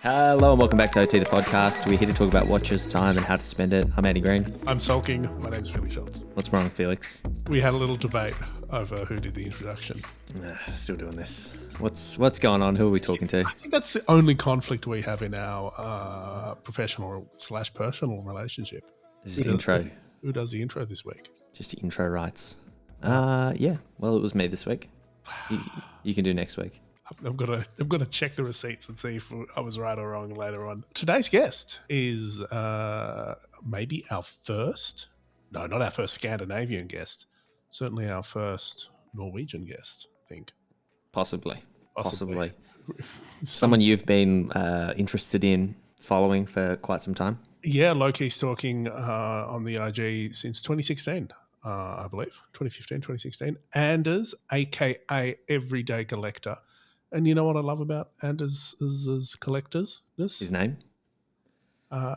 Hello and welcome back to OT, the podcast. We're here to talk about watches, time, and how to spend it. I'm Andy Green. I'm sulking. My name's Felix. What's wrong, Felix? We had a little debate over who did the introduction. Still doing this. What's going on? Who are we talking to? I think that's the only conflict we have in our professional/personal relationship. This is the intro. Who does the intro this week? Just the intro rights. Yeah. Well, it was me this week. You can do next week. I'm gonna check the receipts and see if I was right or wrong later on. Today's guest is maybe our first. No, not our first Scandinavian guest. Certainly our first Norwegian guest, I think. Possibly. Someone you've been interested in following for quite some time. Yeah, low-key stalking on the IG since 2016, I believe. 2015, 2016. Anders, a.k.a. Everyday Collector. And you know what I love about Anders' collectors? His name?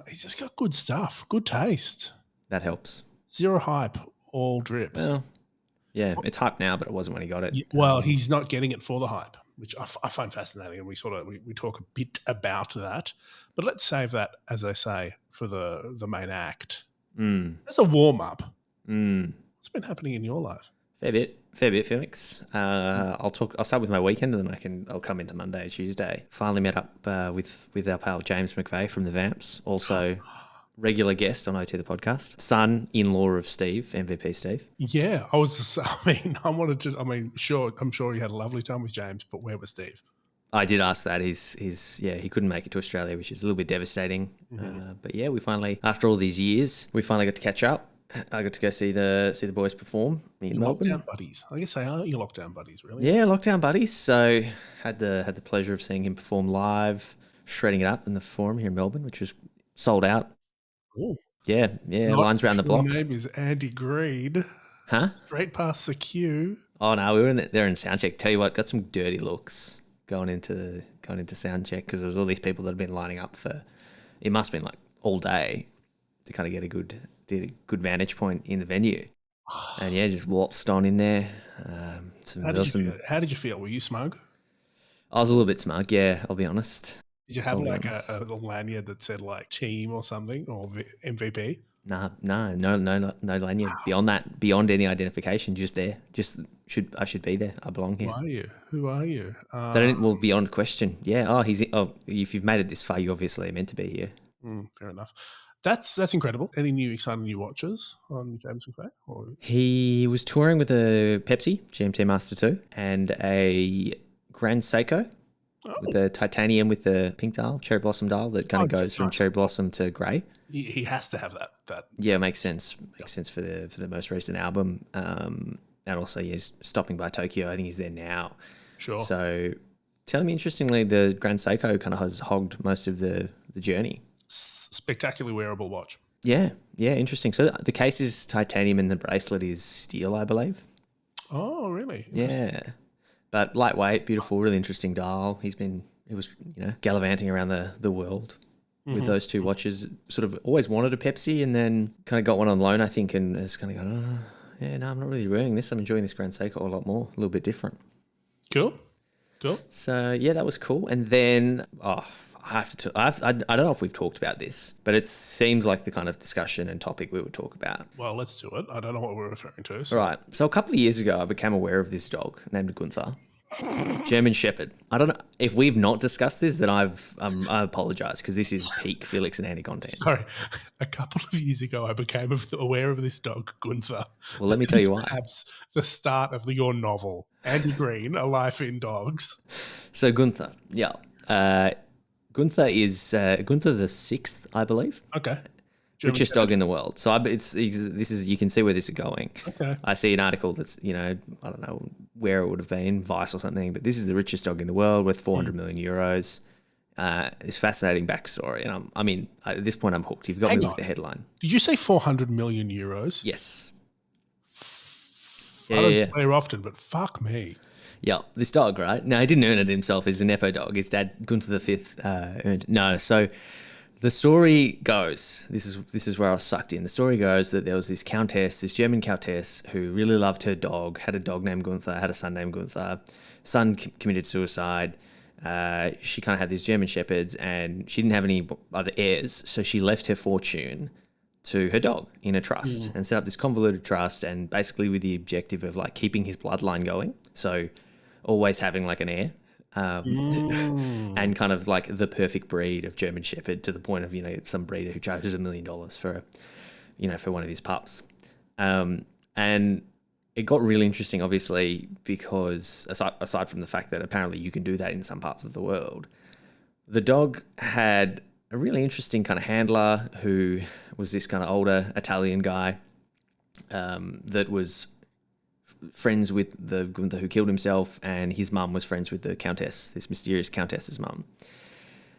He's just got good stuff, good taste. That helps. Zero hype, all drip. Well, yeah, it's hype now, but it wasn't when he got it. Yeah, well, he's not getting it for the hype, which I find fascinating, and we talk a bit about that. But let's save that, as I say, for the main act. As a warm up. What's been happening in your life? Fair bit, Felix. I'll start with my weekend, and then I'll come into Monday, Tuesday. Finally met up with our pal James McVeigh from the Vamps, also regular guest on OT the podcast, son-in-law of Steve, MVP Steve. Yeah, I'm sure you had a lovely time with James, but where was Steve? I did ask that. He couldn't make it to Australia, which is a little bit devastating. But yeah, we finally, after all these years, got to catch up. I got to go see the boys perform in Melbourne. Lockdown buddies. I guess they are your lockdown buddies, really. Yeah, lockdown buddies. So had the pleasure of seeing him perform live, shredding it up in the Forum here in Melbourne, which was sold out. Ooh. Yeah, lines around the block. My name is Andy Green. Huh? Straight past the queue. Oh no, we were there in soundcheck. Tell you what, got some dirty looks going into soundcheck because there was all these people that had been lining up for. It must have been like all day to kind of get a good vantage point in the venue. And yeah, just waltzed on in there. How did you feel? Were you smug? I was a little bit smug, yeah, I'll be honest. Did you have like a lanyard that said like team or something or MVP? No lanyard. Beyond any identification, just there. I should be there. I belong here. Who are you? Beyond question. Yeah. If you've made it this far, you obviously are meant to be here. Fair enough. That's incredible. Any exciting new watches on James McVeigh? He was touring with a Pepsi GMT Master 2 and a Grand Seiko with the titanium with the pink dial, cherry blossom dial that kind of goes from cherry blossom to grey. He has to have that. Yeah, makes sense. Makes sense for the most recent album. And also he's stopping by Tokyo. I think he's there now. Sure. So tell me, interestingly, the Grand Seiko kind of has hogged most of the journey. Spectacularly wearable watch. Yeah, interesting. So the case is titanium and the bracelet is steel, I believe. Oh, really? Yeah. But lightweight, beautiful, really interesting dial. He was gallivanting around the world with those two watches. Sort of always wanted a Pepsi and then kind of got one on loan, I think, and has kind of gone, I'm not really wearing this. I'm enjoying this Grand Seiko a lot more, a little bit different. Cool. So yeah, that was cool. And then, I don't know if we've talked about this, but it seems like the kind of discussion and topic we would talk about. Well, let's do it. I don't know what we're referring to. So. All right. So a couple of years ago, I became aware of this dog named Gunther, German Shepherd. I don't know if we've not discussed this, then I apologize because this is peak Felix and Andy content. Sorry. A couple of years ago, I became aware of this dog, Gunther. Well, let me tell you why. Perhaps the start of your novel, Andy Green, A Life in Dogs. So Gunther, yeah. Gunther is Gunther the 6th, I believe. Okay. Richest dog in the world. So you can see where this is going. Okay. I see an article that's, I don't know where it would have been, Vice or something, but this is the richest dog in the world worth 400 million euros. It's fascinating backstory. And at this point I'm hooked. You've got me with the headline. Did you say 400 million euros? Yes. I don't swear often, but fuck me. Yeah, this dog, right? No, he didn't earn it himself. He's a Nepo dog. His dad, Gunther V, earned it. No, so the story goes, this is where I was sucked in. The story goes that there was this German countess who really loved her dog, had a dog named Gunther, had a son named Gunther. Son committed suicide. She kind of had these German shepherds, and she didn't have any other heirs, so she left her fortune to her dog in a trust and set up this convoluted trust, and basically with the objective of like keeping his bloodline going. So always having like an heir. And kind of like the perfect breed of German Shepherd, to the point of, some breeder who charges $1 million for, for one of his pups. And it got really interesting, obviously, because aside from the fact that apparently you can do that in some parts of the world, the dog had a really interesting kind of handler who was this kind of older Italian guy that was friends with the Gunther who killed himself, and his mum was friends with the Countess, this mysterious Countess's mum.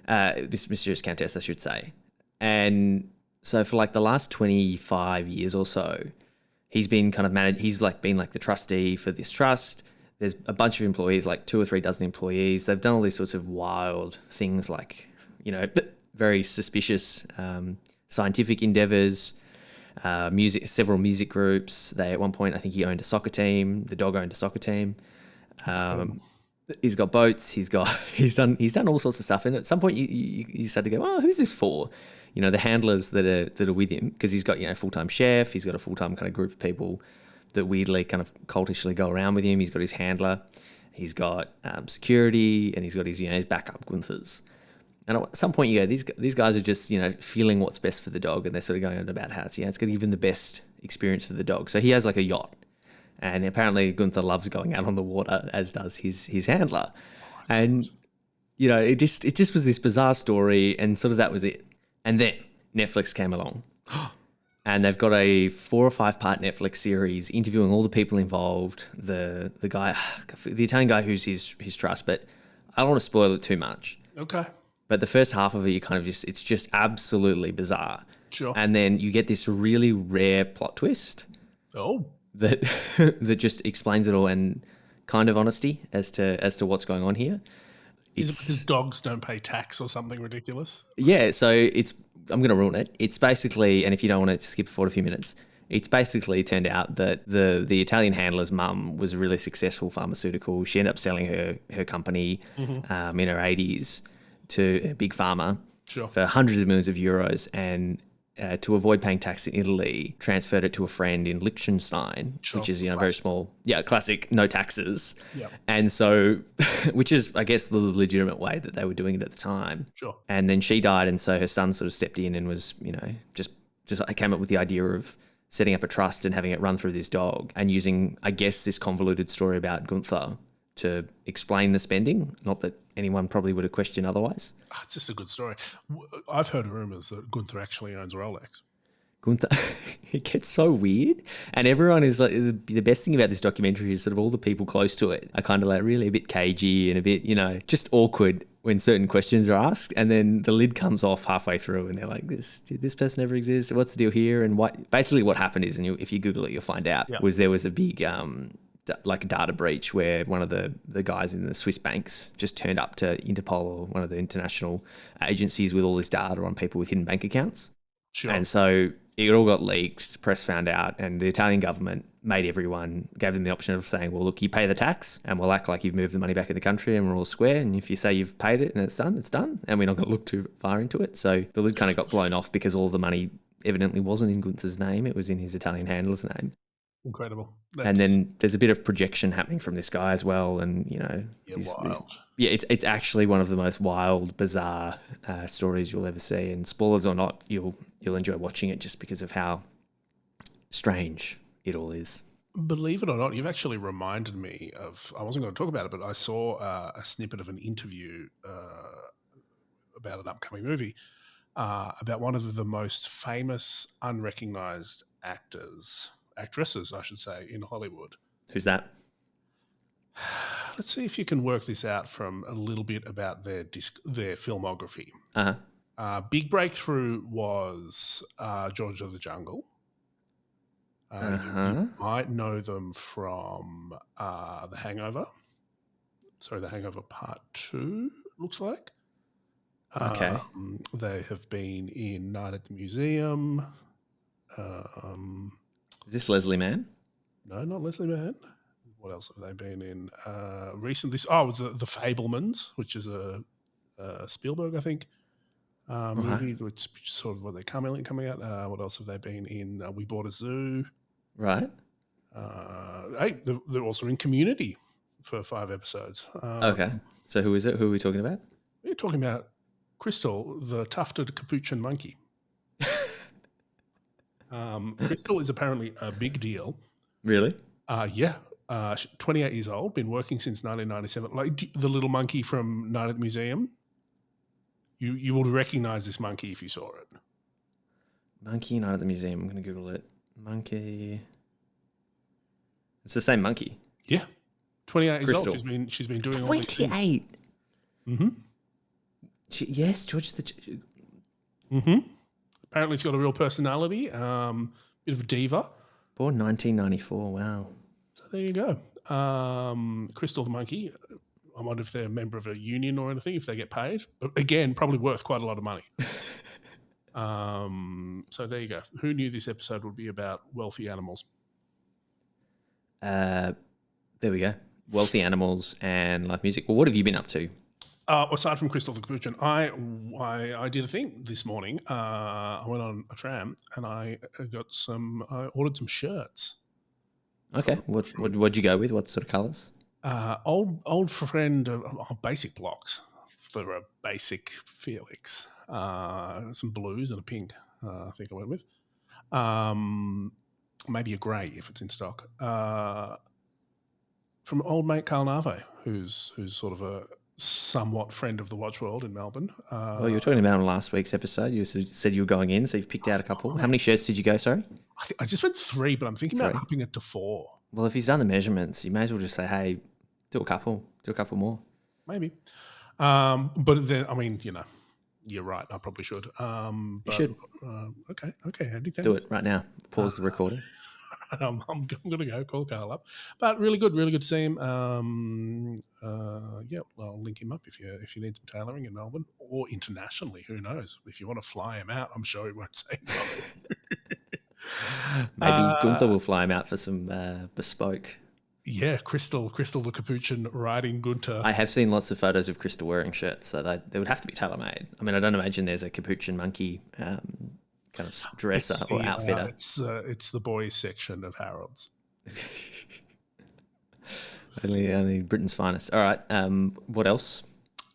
This mysterious Countess, I should say. And so for like the last 25 years or so, he's been kind of managed. He's like been like the trustee for this trust. There's a bunch of employees, like 2 or 3 dozen employees. They've done all these sorts of wild things, like, very suspicious scientific endeavors, several music groups. At one point, I think he owned a soccer team. The dog owned a soccer team. He's got boats. He's done all sorts of stuff. And at some point, you start to go, oh, who's this for? The handlers that are with him, because he's got a full-time chef. He's got a full-time kind of group of people that weirdly kind of cultishly go around with him. He's got his handler. He's got security, and he's got his backup Gunthers. And at some point, you go, these guys are just feeling what's best for the dog, and they're sort of going on about how it's going to give him the best experience for the dog. So he has like a yacht, and apparently Gunther loves going out on the water, as does his handler. And it just was this bizarre story, and sort of that was it. And then Netflix came along, and they've got a 4 or 5 part Netflix series interviewing all the people involved. The guy, the Italian guy who's his trust, but I don't want to spoil it too much. Okay. But the first half of it, it's just absolutely bizarre. Sure. And then you get this really rare plot twist. Oh. That that just explains it all, and kind of honesty as to what's going on here. Is it because dogs don't pay tax or something ridiculous? Yeah, so I'm going to ruin it. It's basically, and if you don't want to skip forward a few minutes, it's basically turned out that the Italian handler's mum was a really successful pharmaceutical. She ended up selling her company in her 80s to a big pharma for hundreds of millions of euros, and to avoid paying tax in Italy, transferred it to a friend in Liechtenstein, which is very small, classic, no taxes. Yep. And so, which is, I guess, the legitimate way that they were doing it at the time. Sure. And then she died, and so her son sort of stepped in and was, just I came up with the idea of setting up a trust and having it run through this dog, and using, I guess, this convoluted story about Gunther to explain the spending. Not that anyone probably would have questioned otherwise. It's just a good story. I've heard rumours that Gunther actually owns Rolex. Gunther, it gets so weird, and everyone is like, the best thing about this documentary is sort of all the people close to it are kind of like really a bit cagey and a bit, just awkward when certain questions are asked, and then the lid comes off halfway through, and they're like, did this person ever exist? What's the deal here? And basically what happened is, and if you Google it, you'll find out, was there was a big like a data breach where one of the guys in the Swiss banks just turned up to Interpol, or one of the international agencies, with all this data on people with hidden bank accounts. Sure. And so it all got leaked, press found out, and the Italian government gave them the option of saying, well, look, you pay the tax and we'll act like you've moved the money back in the country and we're all square. And if you say you've paid it and it's done. And we're not going to look too far into it. So the lid kind of got blown off because all the money evidently wasn't in Gunther's name. It was in his Italian handler's name. Incredible. And then there's a bit of projection happening from this guy as well. And, it's actually one of the most wild, bizarre stories you'll ever see. And spoilers or not, you'll enjoy watching it just because of how strange it all is. Believe it or not, you've actually reminded me of, I wasn't going to talk about it, but I saw a snippet of an interview about an upcoming movie about one of the most famous unrecognized actresses, I should say, in Hollywood. Who's that? Let's see if you can work this out from a little bit about their filmography. Big breakthrough was George of the Jungle. You might know them from The Hangover. Sorry, The Hangover Part 2, looks like. Okay. They have been in Night at the Museum. Is this Leslie Mann? No, not Leslie Mann. what else have they been in recently? Oh, it was the Fabelmans, which is a Spielberg, I think, movie, which sort of what they're coming out. What else have they been in? We Bought a Zoo. Right. Hey, they're also in Community for 5 episodes. Okay. So who is it? Who are we talking about? We're talking about Crystal, the tufted capuchin monkey. Crystal is apparently a big deal. Really? Yeah. 28 years old, been working since 1997. Like the little monkey from Night at the Museum. You would recognize this monkey if you saw it. Monkey Night at the Museum. I'm going to Google it. Monkey. It's the same monkey. Yeah. 28 years Crystal. old. She's been doing 28. Mm-hmm. Yes, George the. Mm-hmm. Apparently, it's got a real personality. Bit of a diva. Born 1994. Wow. So there you go. Crystal the monkey. I wonder if they're a member of a union or anything, if they get paid. But again, probably worth quite a lot of money. So there you go. Who knew this episode would be about wealthy animals? There we go. Wealthy animals and live music. Well, what have you been up to? Aside from Crystal the Capuchin, I did a thing this morning. I went on a tram and I ordered some shirts. Okay. What'd you go with? What sort of colours? Old friend of Basic Blocks for a basic Felix. Some blues and a pink, I think I went with. Maybe a grey if it's in stock. From old mate Carl Nave, who's sort of a somewhat friend of the watch world in Melbourne. Well, you were talking about on last week's episode. You said you were going in, so you've picked out a couple. How many shirts did you go, sorry? I just went 3, but I'm thinking about upping it to 4. Well, if he's done the measurements, you may as well just say, hey, do a couple more. Maybe. But then, I mean, you're right. I probably should. You should. Okay, Andy. Do it right now. Pause the recording. I'm going to go call Carl up. But really good to see him. Yeah, well, I'll link him up if you need some tailoring in Melbourne or internationally. Who knows? If you want to fly him out, I'm sure he won't say no. Maybe Gunther will fly him out for some bespoke. Yeah, Crystal the Capuchin riding Gunther. I have seen lots of photos of Crystal wearing shirts, so they would have to be tailor-made. I mean, I don't imagine there's a capuchin monkey kind of dresser or outfitter. It's the boys section of Harrods. only Britain's finest. All right. What else?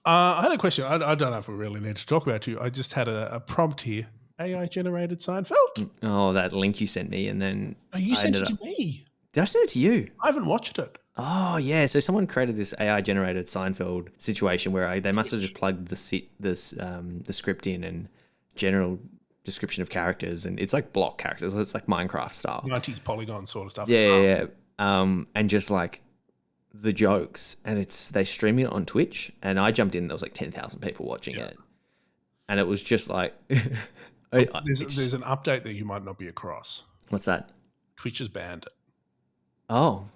I had a question. I don't know if we really need to talk about you. I just had a prompt here. AI generated Seinfeld. Oh, that link you sent me, and then you sent it to me. Did I send it to you? I haven't watched it. Oh yeah. So someone created this AI generated Seinfeld situation where they must have just plugged the script in and general description of characters, and it's like block characters. It's like Minecraft style, 90s polygon sort of stuff. Yeah. And just like the jokes, and they stream it on Twitch, and I jumped in. There was like 10,000 people watching it, and it was just like there's an update that you might not be across. What's that? Twitch has banned it. Oh,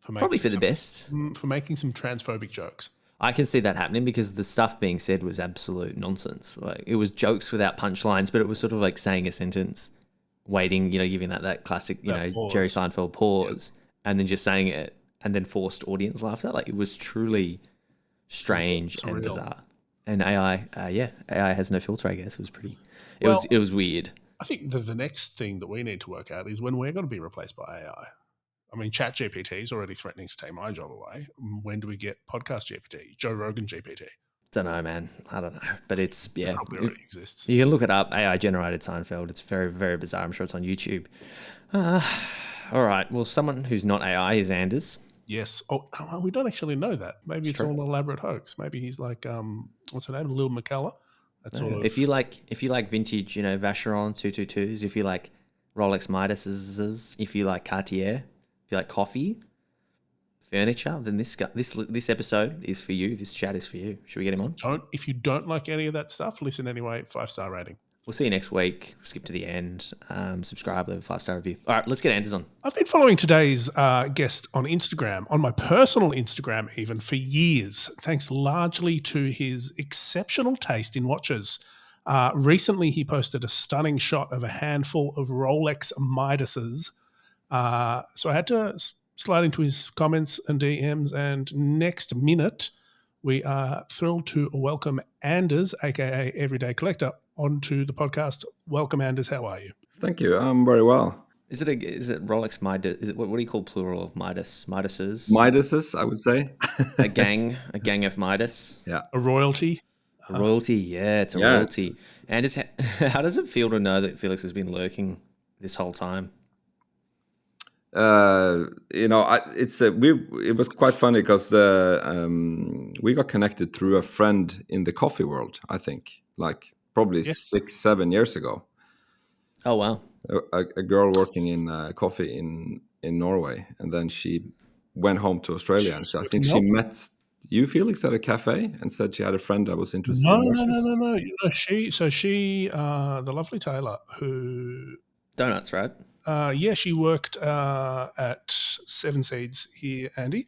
probably for the best. For making some transphobic jokes. I can see that happening because the stuff being said was absolute nonsense. Like it was jokes without punchlines, but it was sort of like saying a sentence, waiting, giving that classic, pause. Jerry Seinfeld pause, and then just saying it, and then forced audience laughter. Like it was truly strange and bizarre. And AI has no filter. I guess it was pretty. It was weird. I think the next thing that we need to work out is when we're going to be replaced by AI. I mean, ChatGPT is already threatening to take my job away. When do we get Podcast GPT, Joe Rogan GPT? Don't know, man. I don't know. But it's, It probably already exists. You can look it up, AI generated Seinfeld. It's very, very bizarre. I'm sure it's on YouTube. All right. Well, someone who's not AI is Anders. Yes. Oh, we don't actually know that. Maybe it's all an elaborate hoax. Maybe he's like, what's her name? Lil McKellar. That's sort of... If you like vintage, Vacheron 222s, if you like Rolex Midas, if you like Cartier, if you like coffee, furniture, then this episode is for you. This chat is for you. Should we get him on? If you don't like any of that stuff, listen anyway. 5-star rating. We'll see you next week. Skip to the end. Subscribe, leave a 5-star review. All right, let's get Anders on. I've been following today's guest on Instagram, on my personal Instagram even, for years, thanks largely to his exceptional taste in watches. Recently, he posted a stunning shot of a handful of Rolex Midases. So I had to slide into his comments and DMs. And next minute, we are thrilled to welcome Anders, aka Everyday Collector, onto the podcast. Welcome, Anders. How are you? Thank you. I'm very well. Is it Rolex Midas? Is it what do you call plural of Midas? Midases. Midases, I would say. a gang of Midas. Yeah. A royalty. A royalty. Yeah, it's a royalty. And how does it feel to know that Felix has been lurking this whole time? It was quite funny because we got connected through a friend in the coffee world. I think, like probably 6-7 years ago. Oh wow! A girl working in coffee in Norway, and then she went home to Australia, and I think she met you, Felix, at a cafe, and said she had a friend that was interested in watches. No. She, the lovely Taylor, who donuts, right? She worked at Seven Seeds here, Andy,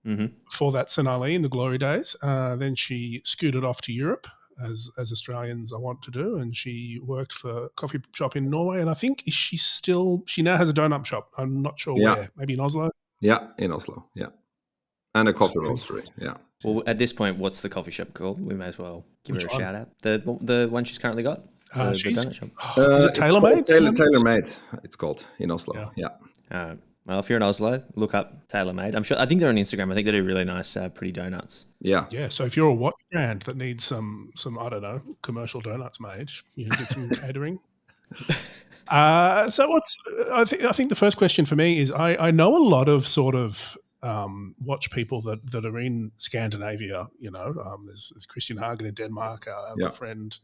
for that Senali in the glory days. Then she scooted off to Europe, as Australians I want to do, and she worked for a coffee shop in Norway. And I think she now has a donut shop. I'm not sure where. Maybe in Oslo. Yeah, in Oslo. Yeah, and a coffee roastery. Yeah. Well, at this point, what's the coffee shop called? We may as well give her a shout out. The one she's currently got. The donut shop. Is it TaylorMade? TaylorMade. It's called in Oslo. Yeah. Well, if you're in Oslo, look up TaylorMade. I think they're on Instagram. I think they do really nice, pretty donuts. Yeah. Yeah. So if you're a watch brand that needs some I don't know, commercial donuts made, you can get some catering. I think the first question for me is I know a lot of sort of watch people that are in Scandinavia. You know, there's Christian Hagen in Denmark. My friend.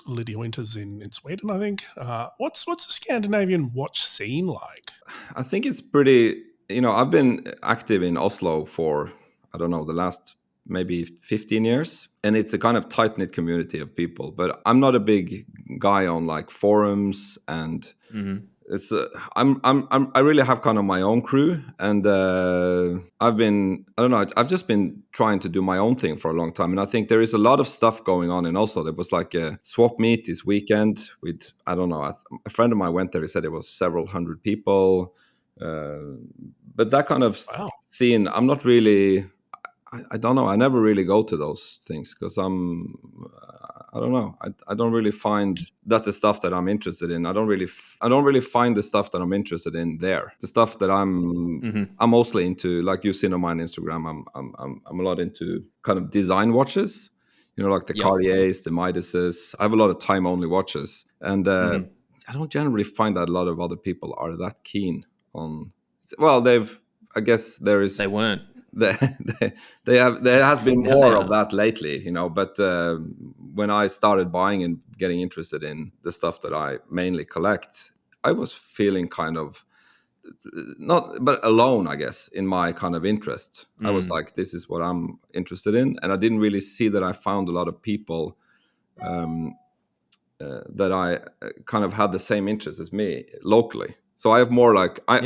Lydia Winters in Sweden, I think. What's the Scandinavian watch scene like? I think it's pretty, I've been active in Oslo for, I don't know, the last maybe 15 years. And it's a kind of tight-knit community of people. But I'm not a big guy on like forums and it's I really have kind of my own crew, and I've just been trying to do my own thing for a long time, and I think there is a lot of stuff going on in Oslo. There was like a swap meet this weekend with, I don't know, a friend of mine went there. He said it was several hundred people, but that kind of scene, I'm not really. I don't know. I never really go to those things because I don't know. I don't really find that the stuff that I'm interested in. I don't really find the stuff that I'm interested in there. The stuff that I'm mostly into, like you've seen on my Instagram. I'm a lot into kind of design watches. Like the Cartiers, the Midases. I have a lot of time-only watches, and I don't generally find that a lot of other people are that keen on. Well, I guess there is. They weren't. There has been more of that lately, but when I started buying and getting interested in the stuff that I mainly collect, I was feeling kind of but alone, I guess, in my kind of interest. I was like, this is what I'm interested in, and I didn't really see that I found a lot of people that I kind of had the same interest as me locally. So I have more like I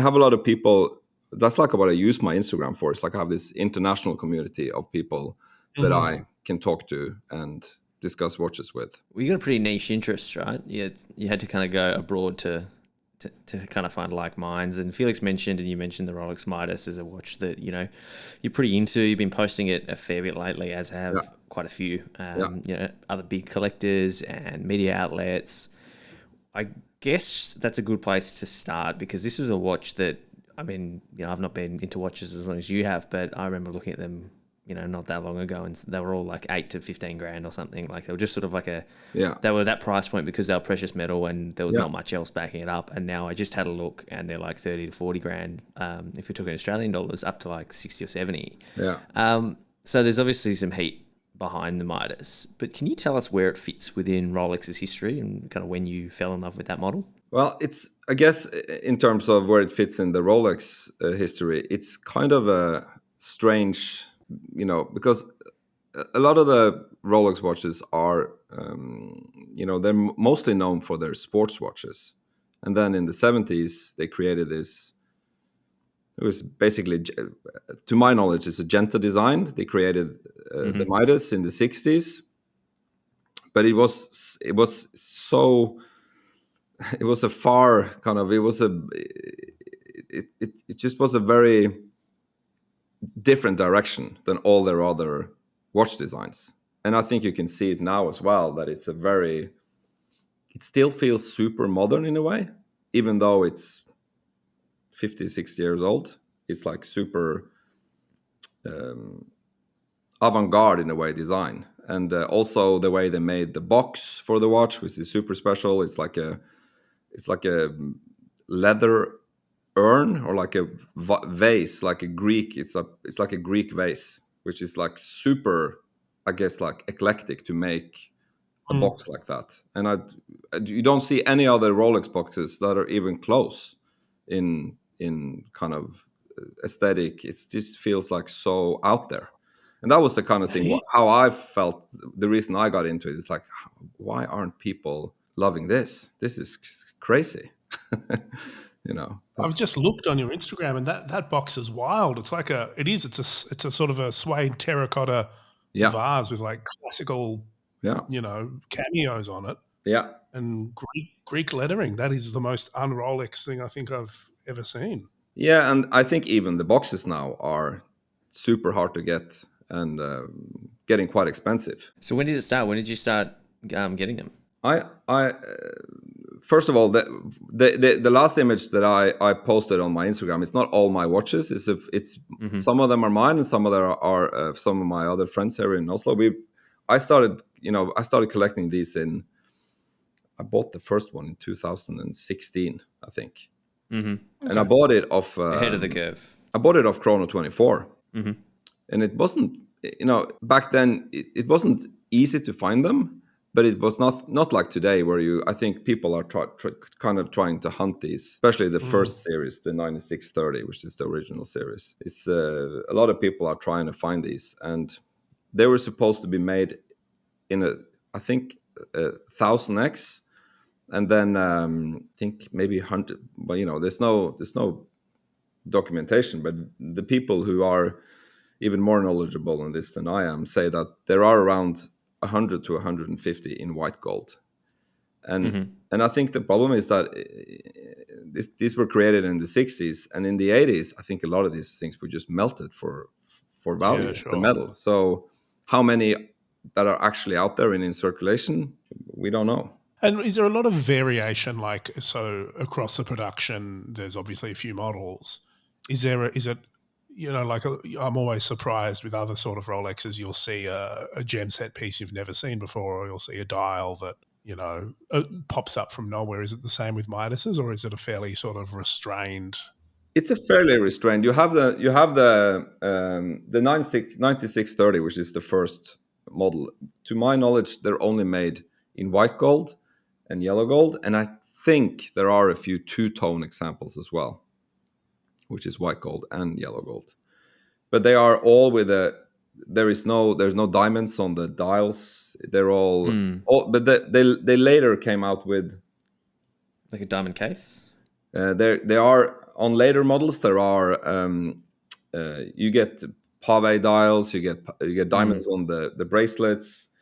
have a lot of people. That's like what I use my Instagram for. It's like I have this international community of people that I can talk to and discuss watches with. Well, you got a pretty niche interest, right? You had to kind of go abroad to kind of find like minds. And Felix mentioned, and you mentioned the Rolex Midas as a watch that, you're pretty into. You've been posting it a fair bit lately, as have quite a few, other big collectors and media outlets. I guess that's a good place to start because this is a watch that, I mean, I've not been into watches as long as you have, but I remember looking at them, not that long ago, and they were all like 8 to 15 grand or something. Like they were just sort of like they were that price point because they were precious metal and there was not much else backing it up. And now I just had a look and they're like 30 to 40 grand. If you're talking Australian dollars, up to like 60 or 70. Yeah. So there's obviously some heat behind the Midas, but can you tell us where it fits within Rolex's history and kind of when you fell in love with that model? Well, it's, I guess, in terms of where it fits in the Rolex history, it's kind of a strange, because a lot of the Rolex watches are, they're mostly known for their sports watches. And then in the 70s, they created this, it was basically, to my knowledge, it's a Genta design. They created the Midas in the 60s. But it was it just was a very different direction than all their other watch designs. And I think you can see it now as well, that it still feels super modern in a way, even though it's 50, 60 years old. It's like super avant-garde in a way design. And also the way they made the box for the watch, which is super special. It's like a leather urn, or like a vase, like a Greek. It's like a Greek vase, which is like super, I guess, like eclectic to make a box like that. And you don't see any other Rolex boxes that are even close in kind of aesthetic. It just feels like so out there. And that was the kind of thing how I felt. The reason I got into it is like, why aren't people loving this? This is crazy. I've just looked on your Instagram, and that box is wild. It's like it's a sort of a suede terracotta vase with like classical, cameos on it. Yeah. And Greek lettering. That is the most un-Rolex thing I think I've ever seen. Yeah, and I think even the boxes now are super hard to get and getting quite expensive. So when did it start? When did you start getting them? I first of all, the last image that I posted on my Instagram, it's not all my watches. It's some of them are mine, and some of them are some of my other friends here in Oslo. I started collecting these I bought the first one in 2016, I think. Mm-hmm. And I bought it off ahead of the curve. I bought it off Chrono 24. Mm-hmm. And it wasn't, back then it wasn't easy to find them, but it was not like today, where I think people are kind of trying to hunt these, especially the first series, the 9630, which is the original series. It's a lot of people are trying to find these, and they were supposed to be made in I think 1000X, and then I think maybe 100. But there's no documentation. But the people who are even more knowledgeable on this than I am say that there are around 100 to 150 in white gold. And I think the problem is that these were created in the 60s, and in the 80s I think a lot of these things were just melted for value, the metal. So how many that are actually out there and in circulation, we don't know. And is there a lot of variation, across the production? There's obviously a few models. Is it I'm always surprised with other sort of Rolexes. You'll see a gem set piece you've never seen before, or you'll see a dial that pops up from nowhere. Is it the same with Midas's, or is it a fairly sort of restrained? It's a fairly restrained. You have the 9630, which is the first model. To my knowledge, they're only made in white gold and yellow gold, and I think there are a few two-tone examples as well, which is white gold and yellow gold. But they are all there's no diamonds on the dials. They're all but they later came out with like a diamond case. They are on later models. There are you get pave dials, you get diamonds on the bracelets,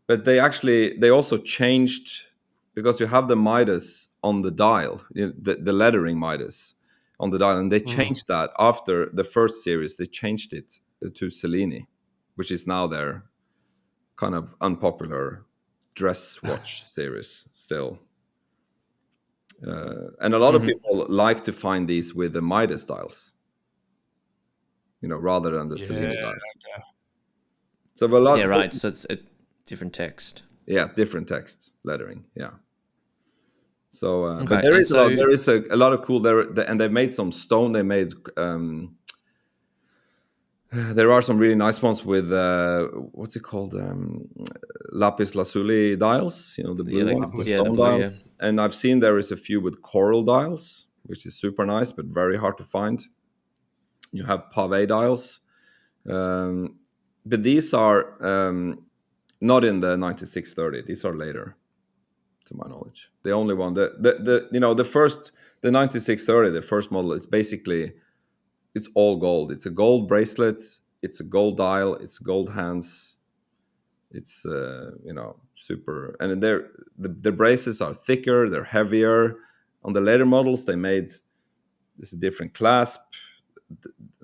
but they also changed, because you have the Midas on the dial, the lettering Midas on the dial, and they changed that after the first series. They changed it to Cellini, which is now their kind of unpopular dress watch series still. And a lot of people like to find these with the Midas dials, rather than the Cellini dials. Okay. So a lot. Yeah, right. So it's a different text. Yeah, different text lettering. Yeah. So, okay. But there is a lot of cool there, and they made some stone. They made. There are some really nice ones with what's it called, lapis lazuli dials. The blue ones, the stone dials. Yeah. And I've seen there is a few with coral dials, which is super nice, but very hard to find. You have pave dials, but these are not in the 9630. These are later, to my knowledge. The only one, the 9630, the first model, it's all gold. It's a gold bracelet. It's a gold dial. It's gold hands. It's super. And the braces are thicker. They're heavier. On the later models, they made There's a different clasp.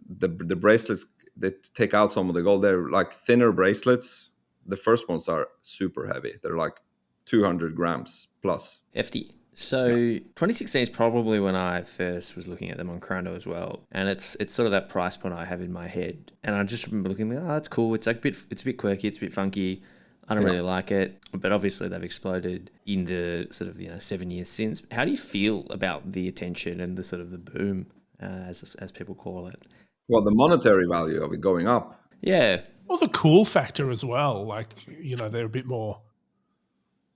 The bracelets, they take out some of the gold. They're like thinner bracelets. The first ones are super heavy. They're like 200 grams plus. Hefty. So 2016 is probably when I first was looking at them on Chrono as well, and it's sort of that price point I have in my head. And I just remember looking, oh, that's cool. It's a bit quirky. It's a bit funky. I don't really like it, but obviously they've exploded in the sort of 7 years since. How do you feel about the attention and the sort of the boom, as people call it? Well, the monetary value of it going up. Yeah. Well, the cool factor as well. Like, they're a bit more,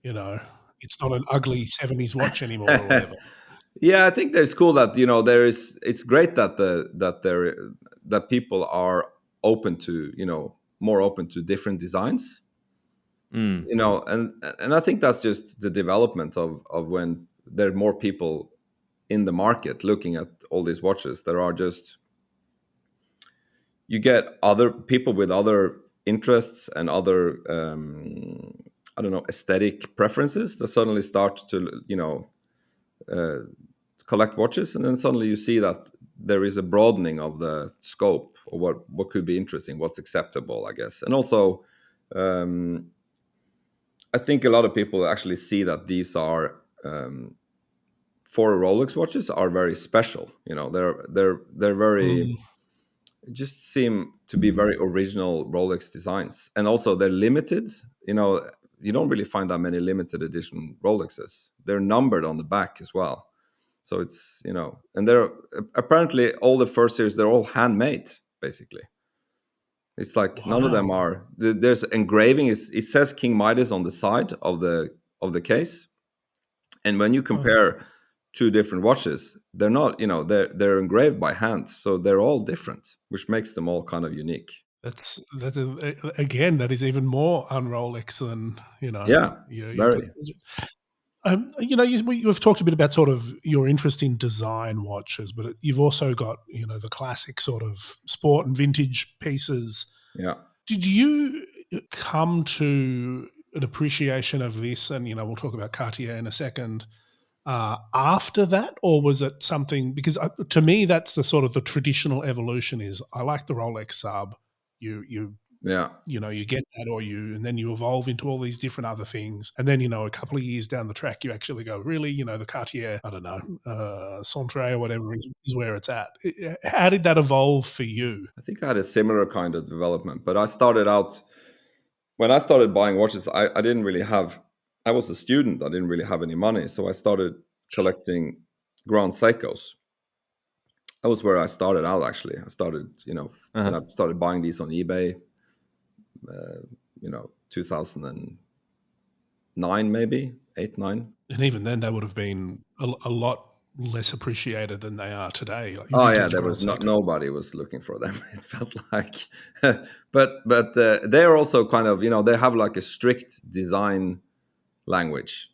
it's not an ugly 70s watch anymore or whatever. Yeah, I think it's cool that it's great that that people are open to more open to different designs. And I think that's just the development of when there are more people in the market looking at all these watches. There are just, you get other people with other interests and other I don't know, aesthetic preferences that suddenly start to collect watches, and then suddenly you see that there is a broadening of the scope of what could be interesting, what's acceptable, I guess. And also I think a lot of people actually see that these are for Rolex watches are very special. They're very just seem to be very original Rolex designs, and also they're limited. You don't really find that many limited edition Rolexes. They're numbered on the back as well, so it's and they're apparently all the first series. They're all handmade, basically. It's like none of them are. There's engraving. It says King Midas on the side of the case, and when you compare two different watches, they're not. They're engraved by hand, so they're all different, which makes them all kind of unique. Again, that is even more un-Rolex than Yeah, very. We've talked a bit about sort of your interest in design watches, but you've also got the classic sort of sport and vintage pieces. Yeah. Did you come to an appreciation of this? And we'll talk about Cartier in a second. After that, or was it something? Because to me, that's the sort of the traditional evolution. Is I like the Rolex sub. You get that, and then you evolve into all these different other things, and then a couple of years down the track, you actually go, really, the Cartier, I don't know, Centre or whatever is where it's at. How did that evolve for you? I think I had a similar kind of development, but I started out when I started buying watches. I didn't really have. I was a student. I didn't really have any money, so I started collecting Grand Seikos. That was where I started out. Actually, I started, when I started buying these on eBay. 2009, maybe 8, 9. And even then, they would have been a lot less appreciated than they are today. There was nobody was looking for them. It felt like, but they're also kind of they have like a strict design language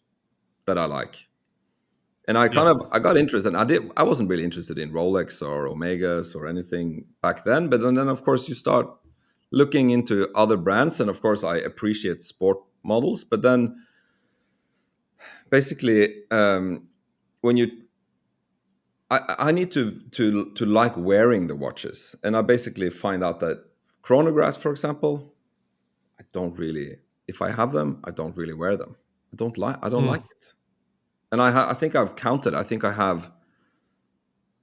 that I like, and I got interested. I wasn't really interested in Rolex or Omegas or anything back then, but then of course you start looking into other brands, and of course I appreciate sport models, but then basically I need to like wearing the watches, and I basically find out that chronographs, for example, I don't really, if I have them, I don't really wear them. I don't like it. And I think I've counted. I think I have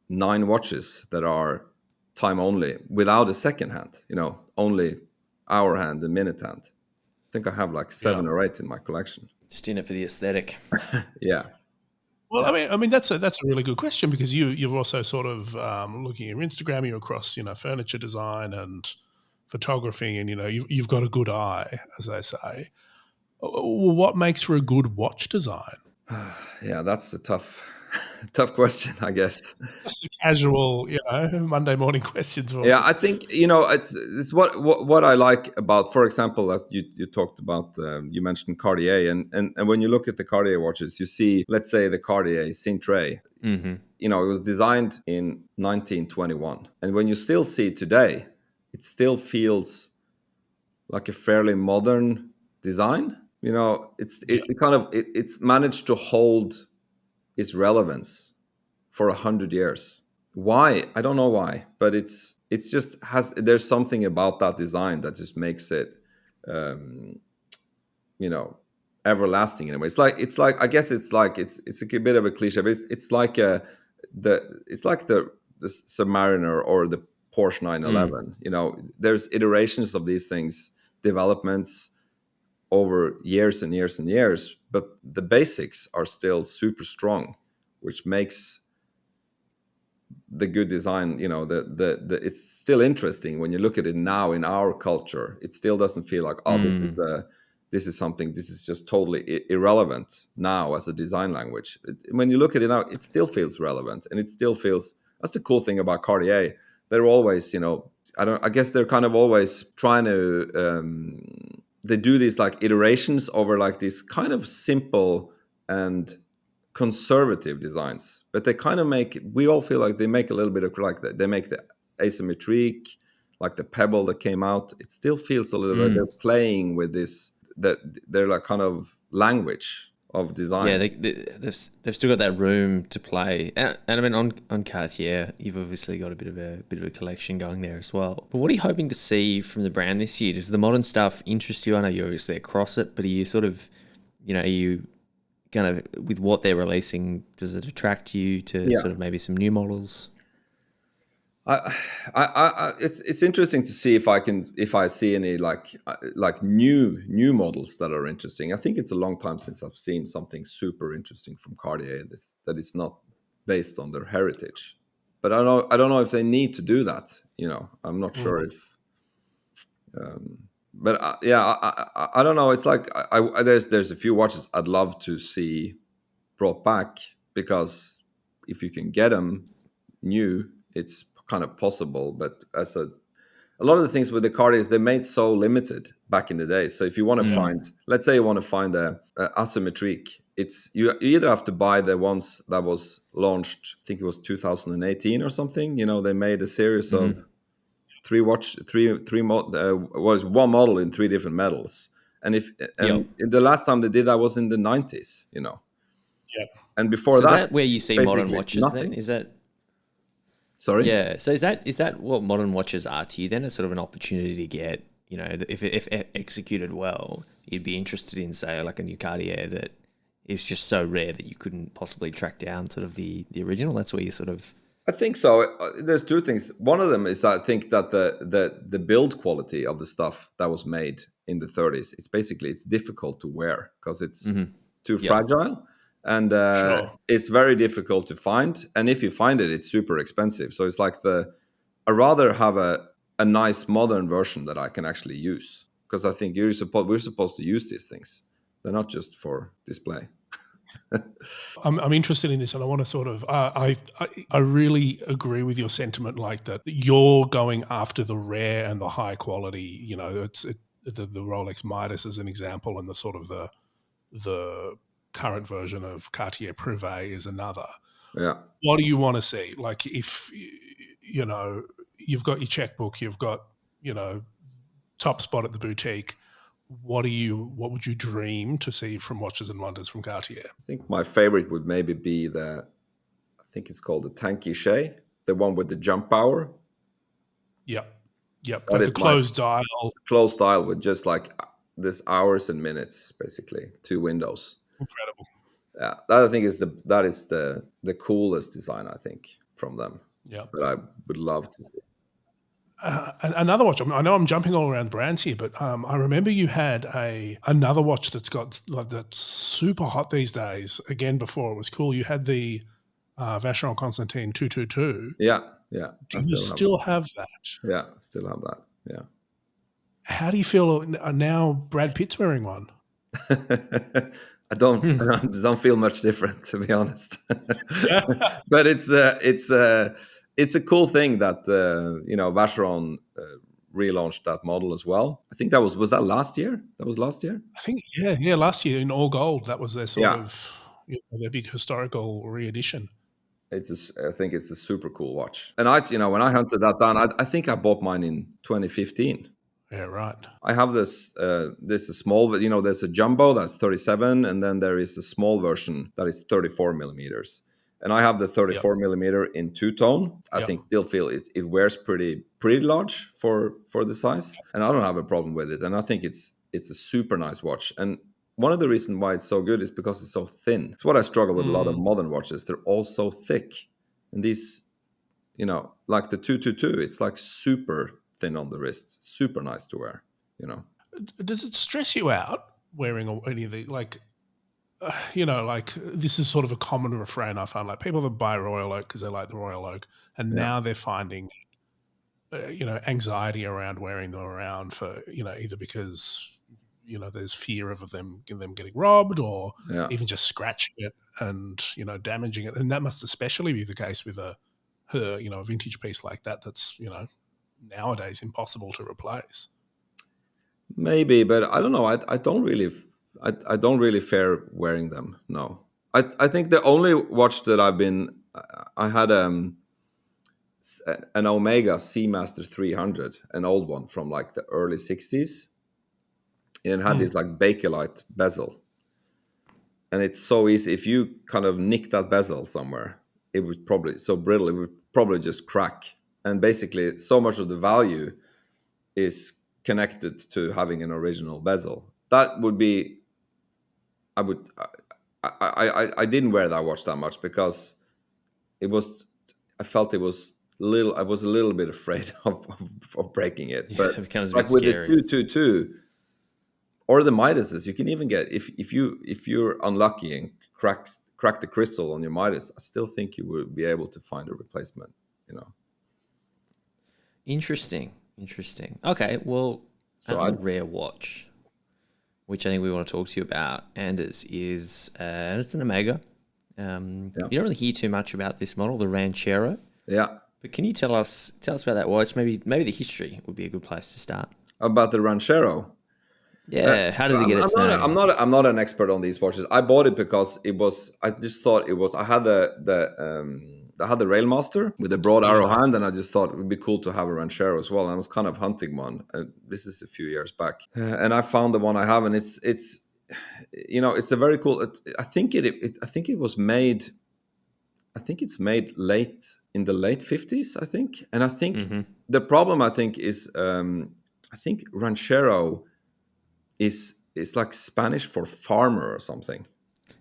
9 watches that are time only without a second hand, only hour hand and minute hand. I think I have like 7 or 8 in my collection. Just in it for the aesthetic. Yeah. Well, I mean that's a really good question, because you've also sort of looking at your Instagram, you're across furniture design and photography, and you've got a good eye, as they say. What makes for a good watch design? Yeah, that's a tough question, I guess. Just the casual, Monday morning questions. Yeah, I think it's what I like about, for example, as you talked about, you mentioned Cartier, and when you look at the Cartier watches, you see, let's say, the Cartier Cintre. Mm-hmm. It was designed in 1921, and when you still see it today, it still feels like a fairly modern design. It's managed to hold its relevance for 100 years. Why? I don't know why, but it's just has there's something about that design that just makes it, um, you know, everlasting in a way. It's like I guess it's a bit of a cliche, but it's like the Submariner or the Porsche 911. You know, there's iterations of these things, developments over years and years and years, but the basics are still super strong, which makes the good design, you know, the it's still interesting when you look at it now in our culture. It still doesn't feel like, oh, this is something, this is just totally irrelevant now as a design language. When you look at it now, it still feels relevant, and it still feels, that's the cool thing about Cartier. They're always, you know, I guess they're kind of always trying to they do these like iterations over like these kind of simple and conservative designs, but they kind of make, we all feel like they make a little bit of like that. They make the asymmetric, like the pebble that came out. It still feels a little bit, they're playing with this, that they're like kind of language of design. Yeah, they've still got that room to play, and I mean on Cartier, you've obviously got a bit of a collection going there as well. But what are you hoping to see from the brand this year? Does the modern stuff interest you? I know you're obviously across it, but are you sort of, you know, are you kind of with what they're releasing? Does it attract you to sort of maybe some new models? It's interesting to see if I see any like new models that are interesting. I think it's a long time since I've seen something super interesting from Cartier that is not based on their heritage. But I don't know if they need to do that. You know, I'm not sure if. But I don't know. It's like there's a few watches I'd love to see brought back, because if you can get them new, it's kind of possible. But as a lot of the things with the Cartiers, they made so limited back in the day. So if you want to find, let's say you want to find a asymmetric, it's you either have to buy the ones that was launched, I think it was 2018 or something. You know, they made a series of was one model in three different metals. And the last time they did that was in the 90s, you know. Yeah. And before So that, is that where you see modern watches nothing. then? Is that Sorry? Yeah. So is that what modern watches are to you then? It's sort of an opportunity to get, you know, if executed well, you'd be interested in, say, like a new Cartier that is just so rare that you couldn't possibly track down sort of the original. That's where you sort of. I think so. There's two things. One of them is I think that the build quality of the stuff that was made in the 30s, it's difficult to wear because it's too fragile, and it's very difficult to find. And if you find it, it's super expensive. So it's like I'd rather have a nice modern version that I can actually use, because I think we're supposed to use these things. They're not just for display. I'm interested in this, and I want to sort of I really agree with your sentiment, like that you're going after the rare and the high quality. You know, the Rolex Midas as an example, and the sort of the current version of Cartier Privé is another. Yeah. What do you want to see? Like, if you know you've got your checkbook, you've got, you know, top spot at the boutique. What would you dream to see from Watches and Wonders from Cartier? I think my favorite would maybe be I think it's called the Tanky Shay, the one with the jump power. Yep. That is the closed dial. Closed dial with just like this hours and minutes, basically, 2 windows. Incredible. Yeah, that I think is the coolest design, I think, from them. Yeah. That I would love to see. Another watch. I know I'm jumping all around brands here, but I remember you had another watch that's super hot these days. Again, before it was cool, you had the Vacheron Constantin 222. Yeah. Do you still have that? Yeah, still have that. Yeah. How do you feel now? Brad Pitt's wearing one. I don't feel much different, to be honest. But it's a cool thing that you know, Vacheron relaunched that model as well. I think was that last year? That was last year. I think last year in all gold. That was their sort of, you know, their big historical re-edition. I think it's a super cool watch. And when I hunted that down, I think I bought mine in 2015. Yeah, right. I have this small, you know, there's a jumbo that's 37, and then there is a small version that is 34 millimeters. And I have the 34 millimeter in two-tone. I think still feel it wears pretty large for the size, and I don't have a problem with it. And I think it's a super nice watch. And one of the reasons why it's so good is because it's so thin. It's what I struggle with a lot of modern watches. They're all so thick, and these, you know, like the 222, it's like super thin on the wrist, super nice to wear. You know, does it stress you out wearing any of the, like? You know, like this is sort of a common refrain I find, like people that buy Royal Oak because they like the Royal Oak, and now they're finding, you know, anxiety around wearing them around for, you know, either because, you know, there's fear of them getting robbed, or even just scratching it and, you know, damaging it. And that must especially be the case with a you know, a vintage piece like that that's, you know, nowadays impossible to replace. Maybe, but I don't know. I don't really I don't really fear wearing them. No, I think the only watch that I had an Omega Seamaster 300, an old one from like the early 60s, and it had this like Bakelite bezel, and it's so easy if you kind of nick that bezel somewhere, it would probably so brittle it would probably just crack, and basically so much of the value is connected to having an original bezel. That would be I didn't wear that watch that much because I felt it was little. I was a little bit afraid of breaking it. But it becomes a like bit with scary. the 222 or the Midases, you can even get if you're unlucky and crack the crystal on your Midas, I still think you would be able to find a replacement. You know. Interesting. Okay, well, So another rare watch, which I think we want to talk to you about, Anders, is it's an Omega. You don't really hear too much about this model, the Ranchero. Yeah. But can you tell us about that watch? Maybe the history would be a good place to start. About the Ranchero. Yeah, how did it get its name? I'm not an expert on these watches. I bought it because it was. I just thought it was. I had the Railmaster with a broad arrow hand, and I just thought it would be cool to have a Ranchero as well. And I was kind of hunting one. This is a few years back, and I found the one I have, and it's you know, it's a very cool. I think it was made. I think it's made in the late 50s. I think, and I think the problem I think is I think Ranchero is like Spanish for farmer or something.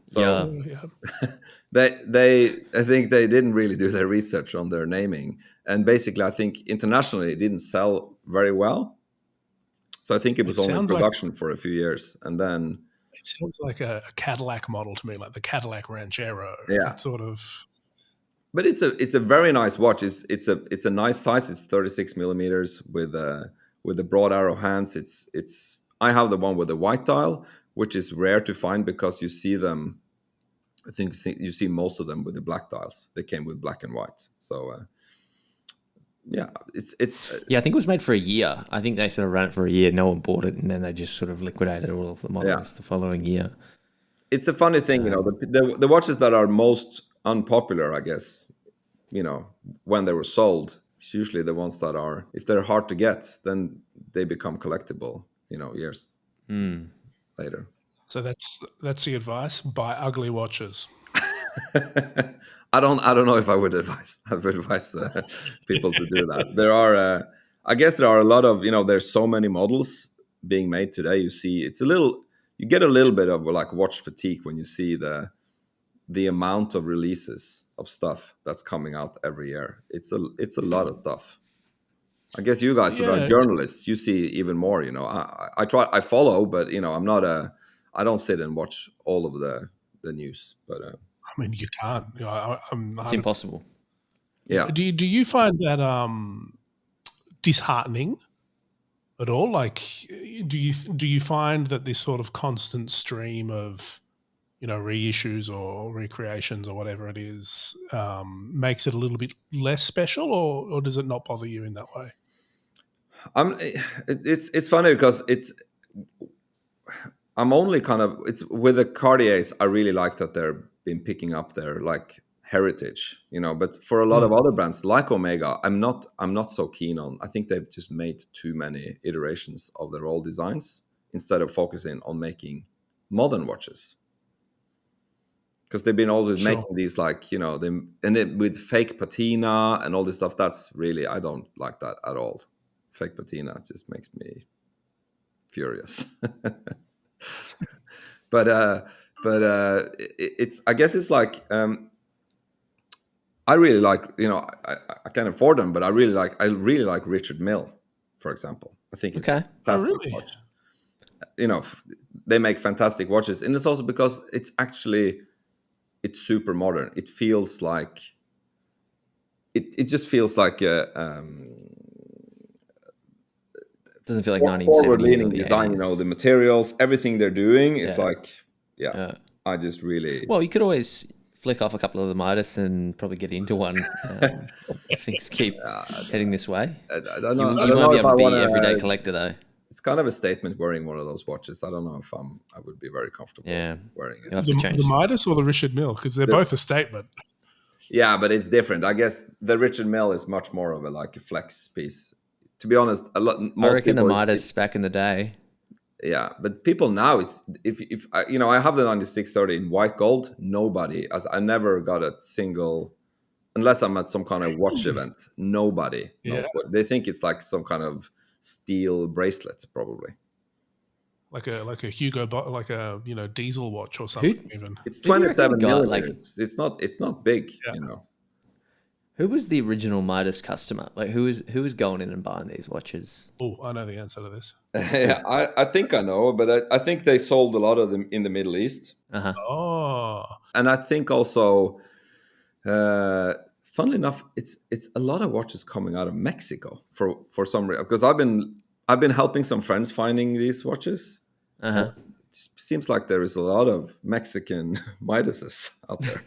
So they I think they didn't really do their research on their naming, and basically I think internationally it didn't sell very well. So I think it was only in production for a few years, and then it sounds like a Cadillac model to me, like the Cadillac Ranchero. Yeah, it's sort of. But it's a very nice watch. It's a nice size. It's 36 millimeters with the broad arrow hands. It's I have the one with the white dial, which is rare to find because you see them. I think you see most of them with the black dials. They came with black and white. So yeah, it's yeah. I think it was made for a year. I think they sort of ran it for a year. No one bought it, and then they just sort of liquidated all of the models the following year. It's a funny thing, you know, the watches that are most unpopular, I guess, you know, when they were sold, it's usually the ones that are, if they're hard to get, then they become collectible, you know, years later. So that's the advice: buy ugly watches. I don't know if I would advise people to do that. There are, I guess, there are a lot of, you know, there's so many models being made today. You see, you get a little bit of like watch fatigue when you see the amount of releases of stuff that's coming out every year. It's a lot of stuff. I guess you guys that are journalists, you see even more. You know, I follow, but you know, I don't sit and watch all of the news. But I mean, you can't. You know, it's impossible. Yeah. Do you find that disheartening at all? Like, do you find that this sort of constant stream of, you know, reissues or recreations or whatever it is makes it a little bit less special, or does it not bother you in that way? It's funny because I'm only kind of, it's with the Cartiers, I really like that they're been picking up their like heritage, you know, but for a lot of other brands like Omega, I'm not so keen on. I think they've just made too many iterations of their old designs instead of focusing on making modern watches. because they've been always making these like with fake patina and all this stuff. That's really, I don't like that at all. Fake patina just makes me furious. but it's, I guess it's like I really like, I can't afford them, but I really like Richard Mille, for example. I think it's a fantastic watch. They make fantastic watches, and it's also because it's super modern. It feels like it just feels like a doesn't feel like 1970s forward-leaning or the design. 80s. The materials, everything they're doing is I just really. Well, you could always flick off a couple of the Midas and probably get into one. If things keep heading this way. I don't know. You might be able to be everyday collector though. It's kind of a statement wearing one of those watches. I don't know if I would be very comfortable wearing it. Have to change the Midas or the Richard Mille, because they're both a statement. Yeah, but it's different. I guess the Richard Mille is much more of a flex piece. To be honest, I reckon the Midas back in the day. Yeah, but people now, it's if I have the 9630 in white gold. Nobody, as I never got a single, unless I'm at some kind of watch event. Nobody knows what they think. It's like some kind of steel bracelet, probably. Like a Hugo, like a diesel watch or something. Even it's 27 millimeters. It's not big. Who was the original Midas customer? Like who was going in and buying these watches? Oh, I know the answer to this. Yeah, I think I know, but I think they sold a lot of them in the Middle East. Oh, and I think also, funnily enough, it's a lot of watches coming out of Mexico for some reason. Because I've been helping some friends finding these watches. It seems like there is a lot of Mexican Midases out there.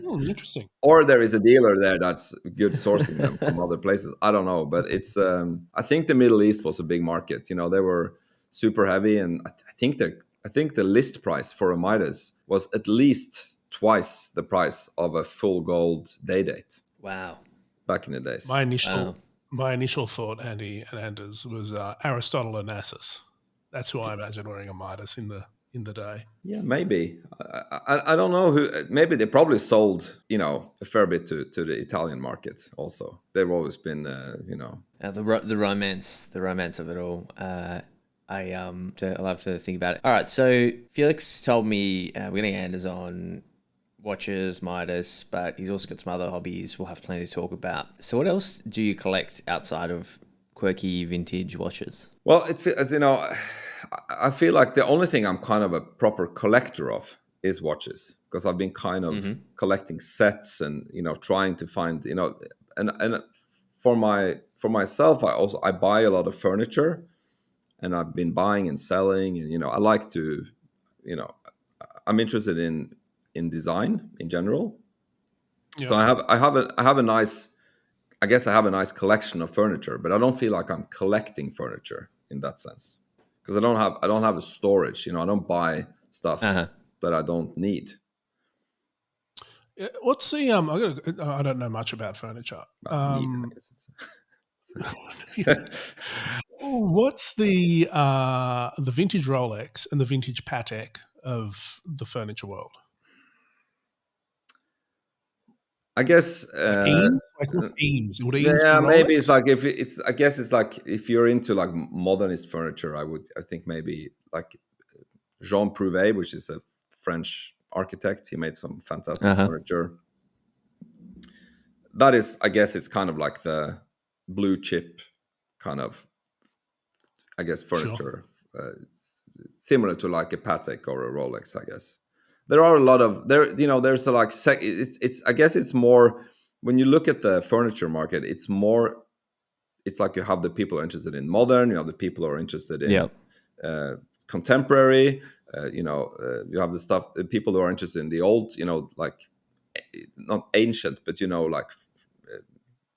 Interesting. Or there is a dealer there that's good sourcing them from other places. I don't know, but it's. I think the Middle East was a big market. They were super heavy, and I think the list price for a Midas was at least twice the price of a full gold day date. Wow! Back in the days, my initial thought, Andy and Anders, was Aristotle Onassis. That's who I imagine wearing a Midas in the day. Yeah, maybe. I don't know who. Maybe they probably sold, a fair bit to the Italian market. Also, they've always been, the romance of it all. I love to think about it. All right, so Felix told me we're gonna get Anders on watches, Midas, but he's also got some other hobbies. We'll have plenty to talk about. So, what else do you collect outside of quirky vintage watches? Well, I feel like the only thing I'm kind of a proper collector of is watches, because I've been kind of collecting sets and trying to find and for myself I buy a lot of furniture, and I've been buying and selling, and I like to I'm interested in design in general. So I have a nice, I guess I have a nice collection of furniture, but I don't feel like I'm collecting furniture in that sense, because I don't have a storage. I don't buy stuff that I don't need. What's the I don't know much about furniture. What's the vintage Rolex and the vintage Patek of the furniture world? I guess what's Eames? Maybe it's like I guess it's like if you're into like modernist furniture, I think maybe like Jean Prouvé, which is a French architect. He made some fantastic furniture. That is, I guess it's kind of like the blue chip kind of, I guess, furniture. Sure. Similar to like a Patek or a Rolex, I guess. There are a lot of there's a like it's I guess it's more, when you look at the furniture market, it's like you have the people who are interested in modern, you have the people who are interested in contemporary, you have the people who are interested in the old, like not ancient, but like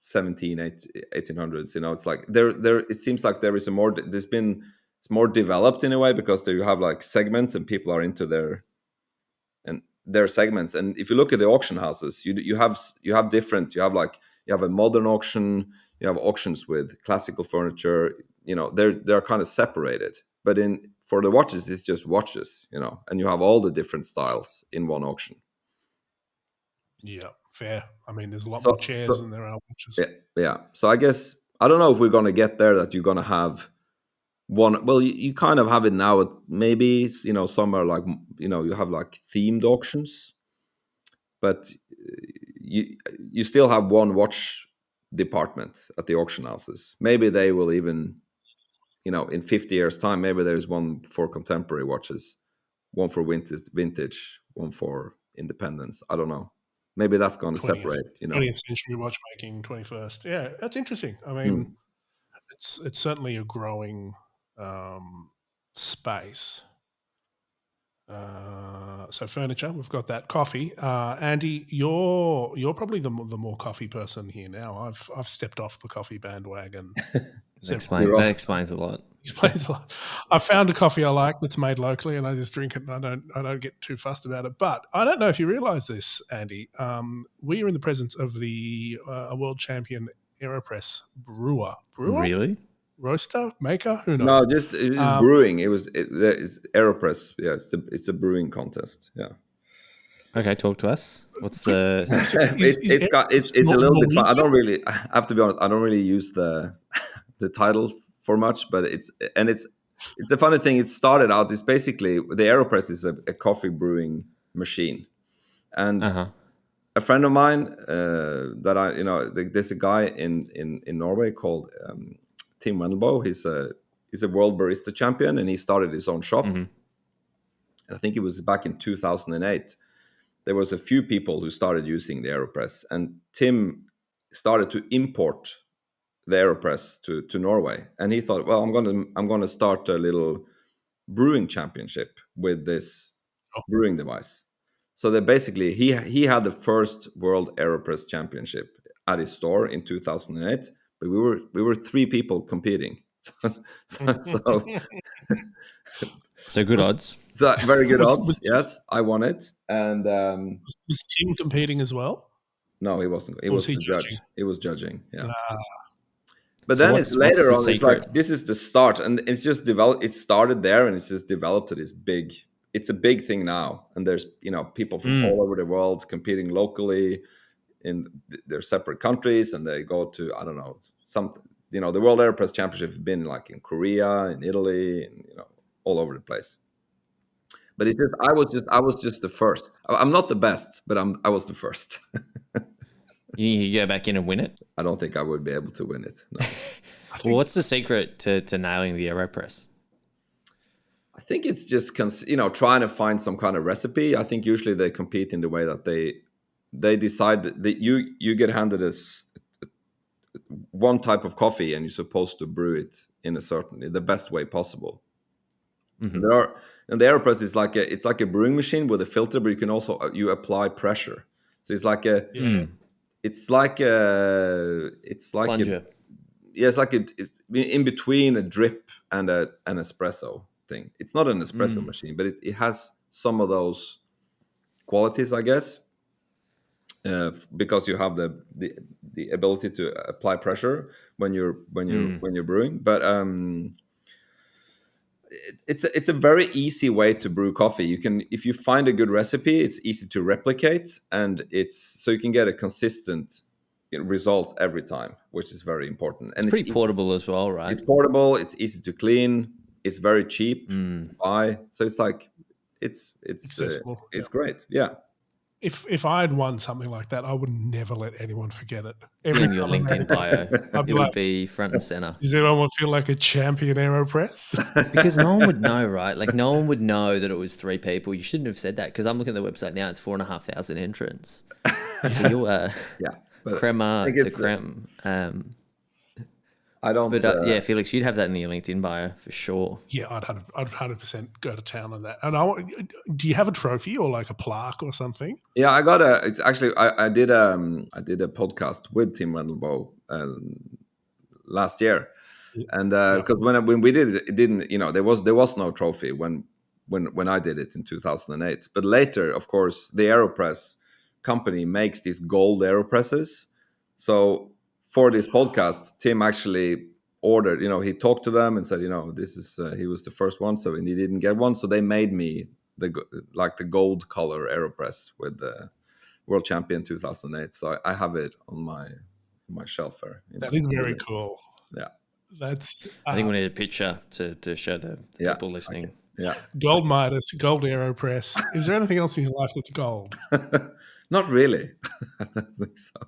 1800s, it's like there it seems like there is it's more developed in a way, because there you have like segments and people are into their segments. And if you look at the auction houses, you have a modern auction, you have auctions with classical furniture, they're kind of separated. But for the watches, it's just watches, and you have all the different styles in one auction. Yeah, fair. I mean, there's a lot So, more chairs than there are watches. yeah. So I guess I don't know if we're going to get there that you're going to have one. Well, you kind of have it now. Maybe somewhere like you have like themed auctions, but you still have one watch department at the auction houses. Maybe they will even in 50 years time, maybe there's one for contemporary watches, one for vintage, one for independence. I don't know. Maybe that's going to 20th, separate. 20th century watchmaking, 21st. Yeah, that's interesting. I mean, it's certainly a growing space. So furniture, we've got that. Coffee, Andy, you're probably the more coffee person here now. I've stepped off the coffee bandwagon. That explains a lot. Explains a lot. I found a coffee I like that's made locally, and I just drink it. And I don't get too fussed about it. But I don't know if you realise this, Andy. We are in the presence of the a world champion Aeropress brewer. Really? Roaster, maker, who knows? No, just it is brewing. There is Aeropress. Yeah, it's a brewing contest. Yeah. Okay, talk to us. What's the? It's a little bit fun. I have to be honest. I don't really use the title for much, but it's a funny thing. It started out. It's basically the Aeropress is a coffee brewing machine, and a friend of mine that there's a guy in Norway called Tim Wendelboe. He's a world barista champion, and he started his own shop. And I think it was back in 2008. There was a few people who started using the Aeropress, and Tim started to import the Aeropress to Norway. And he thought, well, I'm gonna start a little brewing championship with this brewing device. So that basically he had the first World Aeropress Championship at his store in 2008. But we were 3 people competing. So good odds. So very good odds. Yes, I won it. And was Tim competing as well? No, he wasn't. He was the judge. He was judging. Yeah. But so then it's later on, secret? it's like this is the start, and it's just developed. It started there, and it's just developed to this big. It's a big thing now, and there's people from all over the world competing locally in their separate countries, and they go to I don't know something. The World Aeropress Championship has been like in Korea, in Italy, and all over the place. But it's just I was just the first. I'm not the best, but I was the first. You go back in and win it? I don't think I would be able to win it. No. Well, what's the secret to nailing the Aeropress? I think it's just trying to find some kind of recipe. I think usually they compete in the way that they decide that you get handed one type of coffee and you're supposed to brew it in the best way possible. And the Aeropress is like a brewing machine with a filter, but you can also you apply pressure. So it's like a it's like Plunger. It's like in between a drip and an espresso thing. It's not an espresso machine, but it has some of those qualities, I guess, because you have the ability to apply pressure when you're brewing. But it's a very easy way to brew coffee. You can, if you find a good recipe, it's easy to replicate, and so you can get a consistent result every time, which is very important. And it's pretty portable as well, right? It's portable. It's easy to clean. It's very cheap to buy. So it's like it's accessible. It's great. Yeah. If I had won something like that, I would never let anyone forget it. In your LinkedIn bio, it would be front and center. Does anyone feel like a champion Aeropress? Because no one would know, right? Like no one would know that it was 3 people. You shouldn't have said that, because I'm looking at the website now. It's 4,500 entrants. So you're crema de creme. I don't. But yeah, Felix, you'd have that in your LinkedIn bio for sure. Yeah, I'd 100% go to town on that. And do you have a trophy or like a plaque or something? Yeah, I got it's actually I did a podcast with Tim Wendelboe last year, and because when we did it, it didn't there was no trophy when I did it in 2008. But later, of course, the Aeropress company makes these gold Aeropresses. So for this podcast, Tim actually ordered, he talked to them and said, this is, he was the first one, so he didn't get one. So they made me the gold color Aeropress with world champion 2008. So I have it on my shelf there. That is very cool. Yeah. That's I think we need a picture to show the people listening. Okay. Yeah. Gold Midas, gold Aeropress. Is there anything else in your life that's gold? Not really. I don't think so.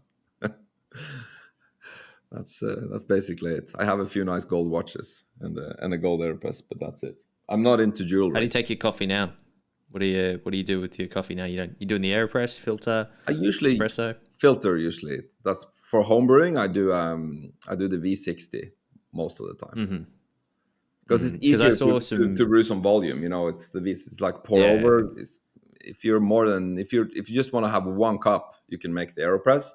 That's basically it. I have a few nice gold watches and a gold Aeropress, but that's it. I'm not into jewelry. How do you take your coffee now? What do you do with your coffee now? You doing the Aeropress filter? I usually espresso filter. Usually, that's for home brewing. I do the V60 most of the time because it's easier to brew some volume. It's the V. It's like pour over. If you just want to have one cup, you can make the Aeropress.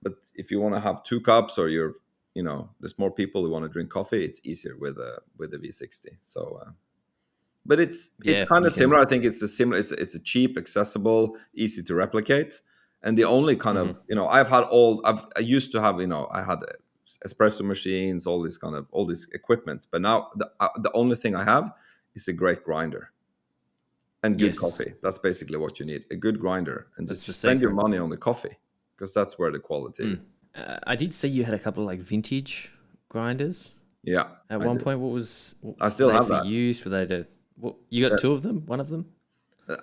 But if you want to have 2 cups, or there's more people who want to drink coffee, it's easier with the V60. So, but it's kind of similar. I think it's a cheap, accessible, easy to replicate, and the only kind of I used to have I had espresso machines, all this equipment, but now the only thing I have is a great grinder and good coffee. That's basically what you need: a good grinder, and just spend your money on the coffee. Because that's where the quality is. I did see you had a couple of vintage grinders. Yeah. At one point, what was? I still have that. Use were they you got 2 of them? One of them?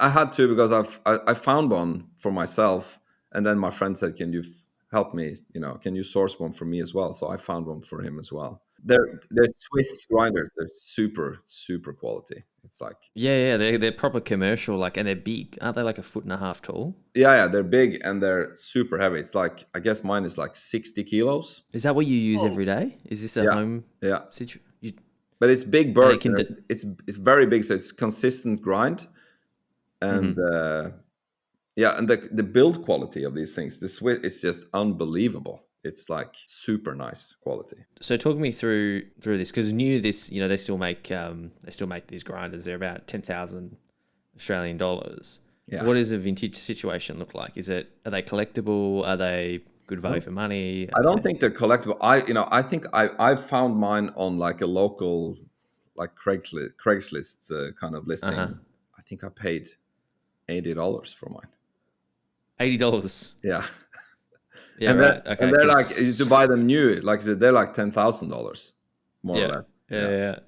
I had 2 because I found one for myself, and then my friend said, "Can you help me? Can you source one for me as well?" So I found one for him as well. They're Swiss grinders. They're super, super quality. It's like they're proper commercial, and they're big, aren't they? Like 1.5 feet tall. Yeah, they're big and they're super heavy. It's like, I guess mine is like 60 kilos. Is that what you use every day? Is this a home? Yeah. situation? But it's big burst. It's very big, so it's consistent grind, and and the build quality of these things, it's just unbelievable. It's like super nice quality. So talk me through this, because this, they still make these grinders. They're about 10,000 Australian dollars. Yeah. What does a vintage situation look like? Are they collectible? Are they good value for money? I don't think they're collectible. I think I found mine on like a local, like Craigslist kind of listing. I think I paid $80 for mine. $80. Yeah. Yeah, and right. Okay. And they're like, to buy them new, like I said, they're like $10,000, more or less. Yeah.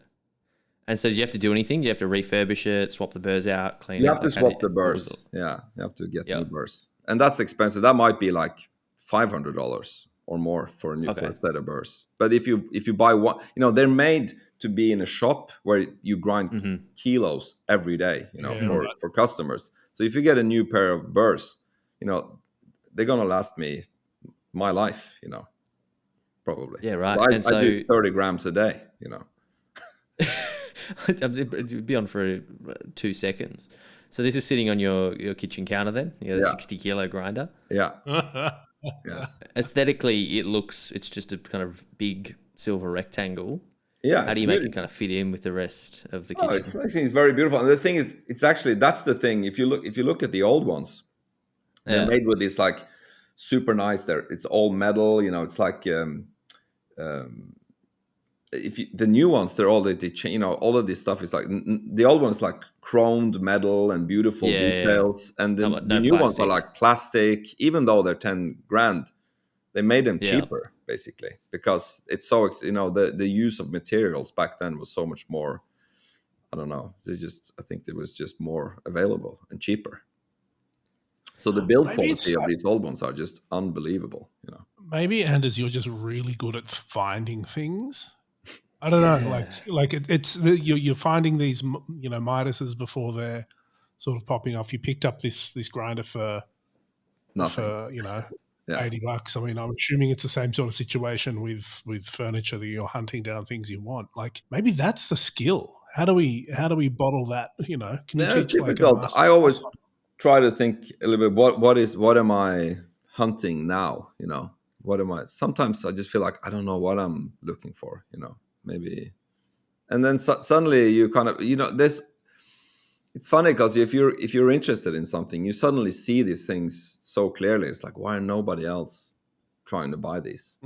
And so do you have to do anything? Do you have to refurbish it, swap the burrs out, clean it? You have to swap the burrs. Yeah, you have to get new burrs. And that's expensive. That might be like $500 or more for a set of burrs. But if you buy one, they're made to be in a shop where you grind kilos every day, for customers. So if you get a new pair of burrs, they're going to last me my life, probably. Yeah, right. I do 30 grams a day, It'd be on for 2 seconds. So this is sitting on your kitchen counter then? The 60-kilo grinder? Yeah. Yes. Aesthetically, it's just a kind of big silver rectangle. Yeah. How do you make it kind of fit in with the rest of the kitchen? It's very beautiful. And the thing is, that's the thing. If you look at the old ones, they're made with this like super nice. It's all metal. It's like the new ones, they're all all of this stuff is like the old ones like chromed metal and beautiful details, and the new ones are like plastic. Even though they're 10 grand, they made them cheaper basically because it's so the use of materials back then was so much more. I don't know. I think it was just more available and cheaper. So the build quality of these old ones are just unbelievable, Maybe, Anders, you're just really good at finding things. I don't know, you're finding these, Midases before they're sort of popping off. You picked up this grinder for nothing, $80. I mean, I'm assuming it's the same sort of situation with furniture that you're hunting down things you want. Like maybe that's the skill. How do we bottle that? Can you teach? It's difficult. I always try to think a little bit. What am I hunting now? What am I? Sometimes I just feel like I don't know what I'm looking for. Maybe, and then suddenly you kind of this. It's funny because if you're interested in something, you suddenly see these things so clearly. It's like, why are nobody else trying to buy these?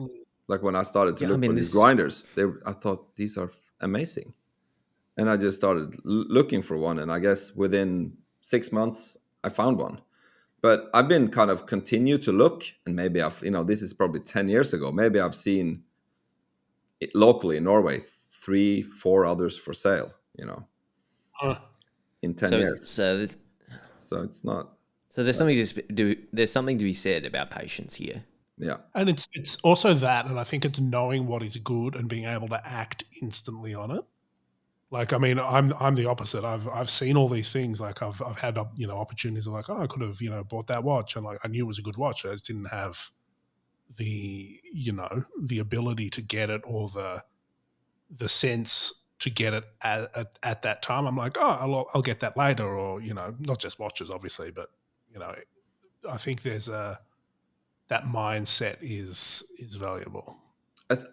Like when I started to look for these grinders, I thought these are amazing, and I just started looking for one. And I guess within 6 months, I found one. But I've been kind of continue to look, and maybe I've, this is probably 10 years ago. Maybe I've seen it locally in Norway 3-4 others for sale, Huh. in 10 years. So it's not. So there's something to be said about patience here. Yeah. And it's also that, and I think it's knowing what is good and being able to act instantly on it. Like, I mean, I'm the opposite. I've seen all these things. Like, I've had opportunities of like, oh, I could have bought that watch, and like I knew it was a good watch. I just didn't have the the ability to get it, or the sense to get it at that time. I'm like, oh, I'll get that later, or not just watches, obviously, but I think there's that mindset is valuable.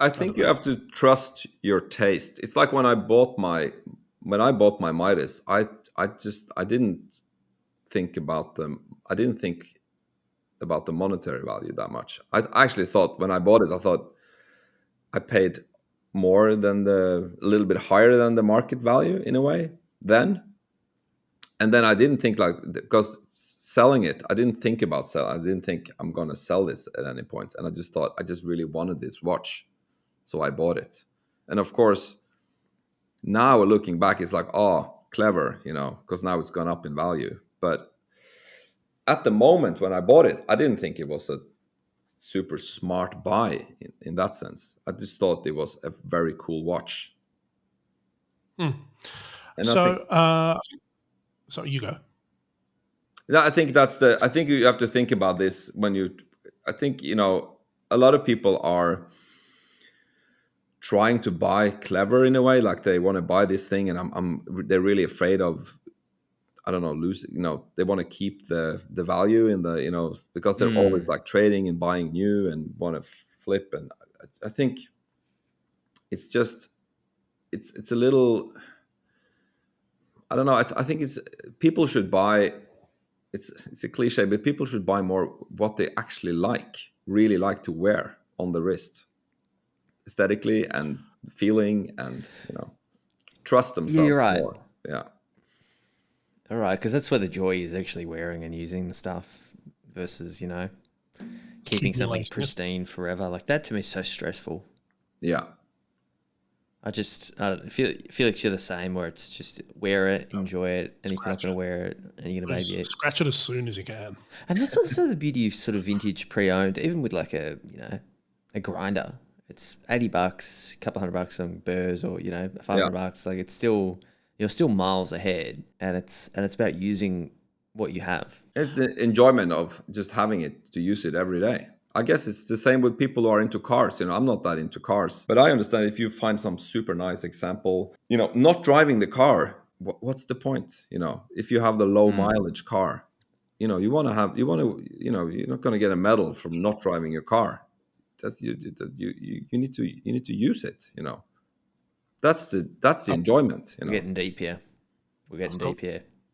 I think you have to trust your taste. It's like when I bought my Midas, I didn't think about them. I didn't think about the monetary value that much. I actually thought when I bought it, I thought I paid more than a little bit higher than the market value in a way then. And then I didn't think, like, because selling it, I didn't think about selling. I didn't think I'm going to sell this at any point. And I just thought I just really wanted this watch. So I bought it. And of course, now looking back, it's like, oh, clever, because now it's gone up in value. But at the moment when I bought it, I didn't think it was a super smart buy in that sense. I just thought it was a very cool watch. And so you go. Yeah, I think I think you have to think about this I think, a lot of people are trying to buy clever in a way, like they want to buy this thing, and they're really afraid of, I don't know, losing. They want to keep the value in the, because they're always like trading and buying new and want to flip. And I think it's just it's a little, I don't know. I think people should buy. It's a cliche, but people should buy more what they actually really like to wear on the wrist, aesthetically and feeling, and trust themselves. You're right. More. Yeah. All right, because that's where the joy is, actually wearing and using the stuff versus keeping something pristine forever. Like, that to me is so stressful. Yeah. I feel like you're the same, where it's just wear it, enjoy it, and if you're not going to wear it, and you're going to maybe scratch it as soon as you can. And that's also the beauty of sort of vintage pre-owned, even with like a grinder. It's $80, a couple $100 on Burrs, or $500. Like, it's still, you're still miles ahead, and it's about using what you have. It's the enjoyment of just having it, to use it every day. I guess it's the same with people who are into cars. I'm not that into cars, but I understand if you find some super nice example, not driving the car, what's the point? If you have the low mileage car, you're not going to get a medal from not driving your car. That's you need to use it. That's the enjoyment. We're getting deep here.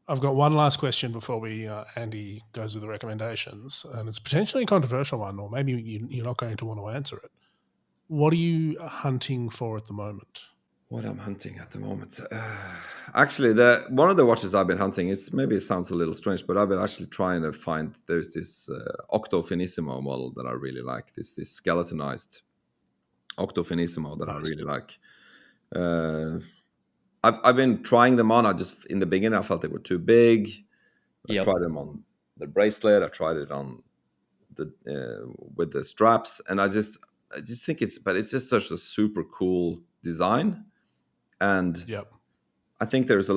I've got one last question before Andy goes with the recommendations, and it's potentially a controversial one, or maybe you're not going to want to answer it. What are you hunting for at the moment? What I'm hunting at the moment? Actually, one of the watches I've been hunting is, maybe it sounds a little strange, but I've been actually trying to find, there's this Octo Finissimo model that I really like, this skeletonized Octo Finissimo that I really like. I've been trying them on. In the beginning, I felt they were too big. I tried them on the bracelet. I tried it on with the straps, and I just think it's just such a super cool design. And I think there's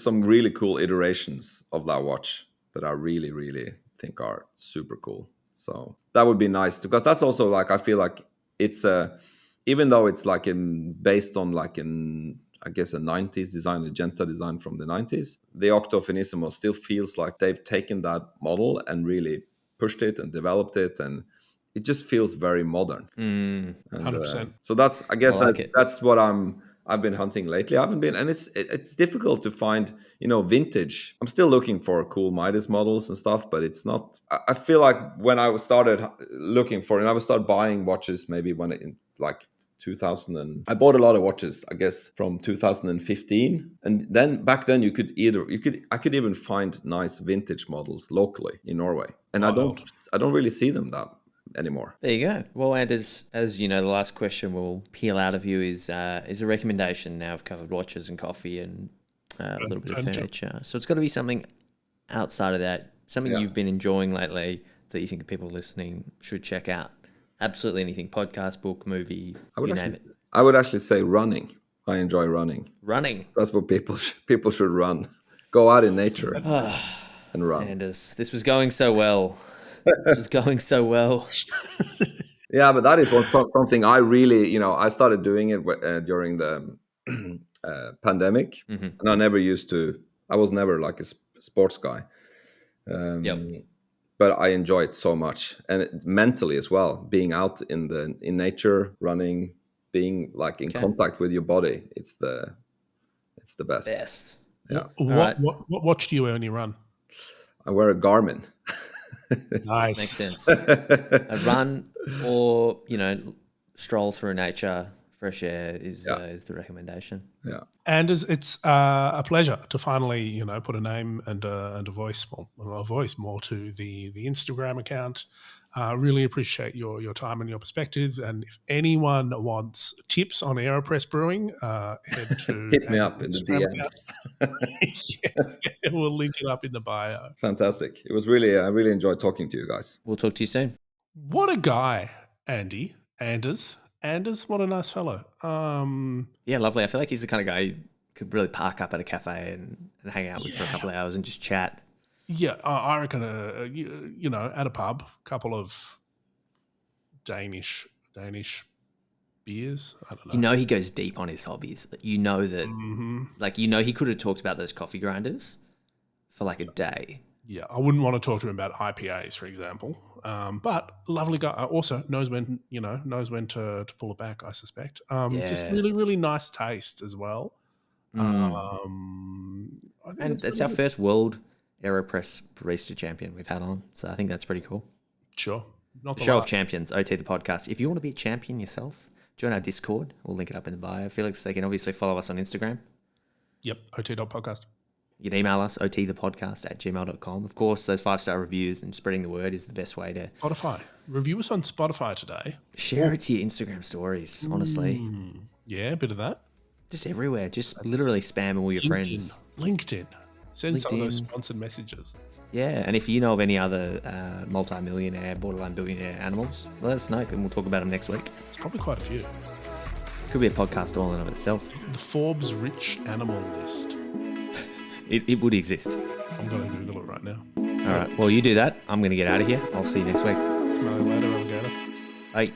some really cool iterations of that watch that I really, really think are super cool. So that would be nice, because that's also, like, I feel like it's even though it's like based on like I guess a 90s design, a Genta design from the 90s, the Octo Finissimo still feels like they've taken that model and really pushed it and developed it, and it just feels very modern. 100%. So that's, I guess, that's what I've been hunting lately. I haven't been, and it's difficult to find, vintage. I'm still looking for cool Midas models and stuff, but it's not. I feel like when I started looking for, and I would start buying watches maybe when like 2000, and I bought a lot of watches, I guess, from 2015. And then back then I could even find nice vintage models locally in Norway. And I don't really see them that anymore. There you go. Well, and as you know, the last question we'll peel out of you is a recommendation. Now I've covered watches and coffee and a little bit of furniture. So it's got to be something outside of that, something you've been enjoying lately that you think people listening should check out. Absolutely anything. Podcast, book, movie, you name it. I would actually say running. I enjoy running. Running. That's what people should run. Go out in nature and run. Anders, this was going so well. Yeah, but that is something I really, I started doing it during the pandemic. And I was never like a sports guy. But I enjoy it so much, and mentally as well, being out in nature, running, being like in contact with your body. It's the best. Yeah. What watch do you wear when you run? I wear a Garmin. Nice. Makes sense. A run or, stroll through nature, fresh air is the recommendation. Yeah. And it's a pleasure to finally, put a name and a voice, more to the Instagram account. Really appreciate your time and your perspective. And if anyone wants tips on Aeropress brewing, head to hit me up in the DMs. We'll link it up in the bio. Fantastic. It was really, I really enjoyed talking to you guys. We'll talk to you soon. What a guy, Andy. Anders, what a nice fellow. Yeah, lovely. I feel like he's the kind of guy you could really park up at a cafe and hang out with for a couple of hours and just chat. Yeah, I reckon, at a pub, a couple of Danish beers. I don't know. He goes deep on his hobbies. That, he could have talked about those coffee grinders for like a day. Yeah, I wouldn't want to talk to him about IPAs, for example. But lovely guy. Also knows when to pull it back, I suspect. Just really, really nice taste as well. And it's our first world Aeropress barista champion we've had on. So I think that's pretty cool. Sure. Not the Show of Champions, OT the podcast. If you want to be a champion yourself, join our Discord. We'll link it up in the bio. Felix, they can obviously follow us on Instagram. Yep, ot.podcast. You can email us, otthepodcast@gmail.com. Of course, those 5-star reviews and spreading the word is the best way to... Spotify. Review us on Spotify today. Share it to your Instagram stories, honestly. Yeah, a bit of that. Just everywhere. Just literally spam all your friends. LinkedIn. Send some of those sponsored messages. Yeah, and if you know of any other multi-millionaire, borderline billionaire animals, let us know and we'll talk about them next week. It's probably quite a few. Could be a podcast all in and of itself. The Forbes Rich Animal List. It would exist. I'm going to Google it right now. All right. Well, you do that. I'm going to get out of here. I'll see you next week. Smell you later, alligator. Bye.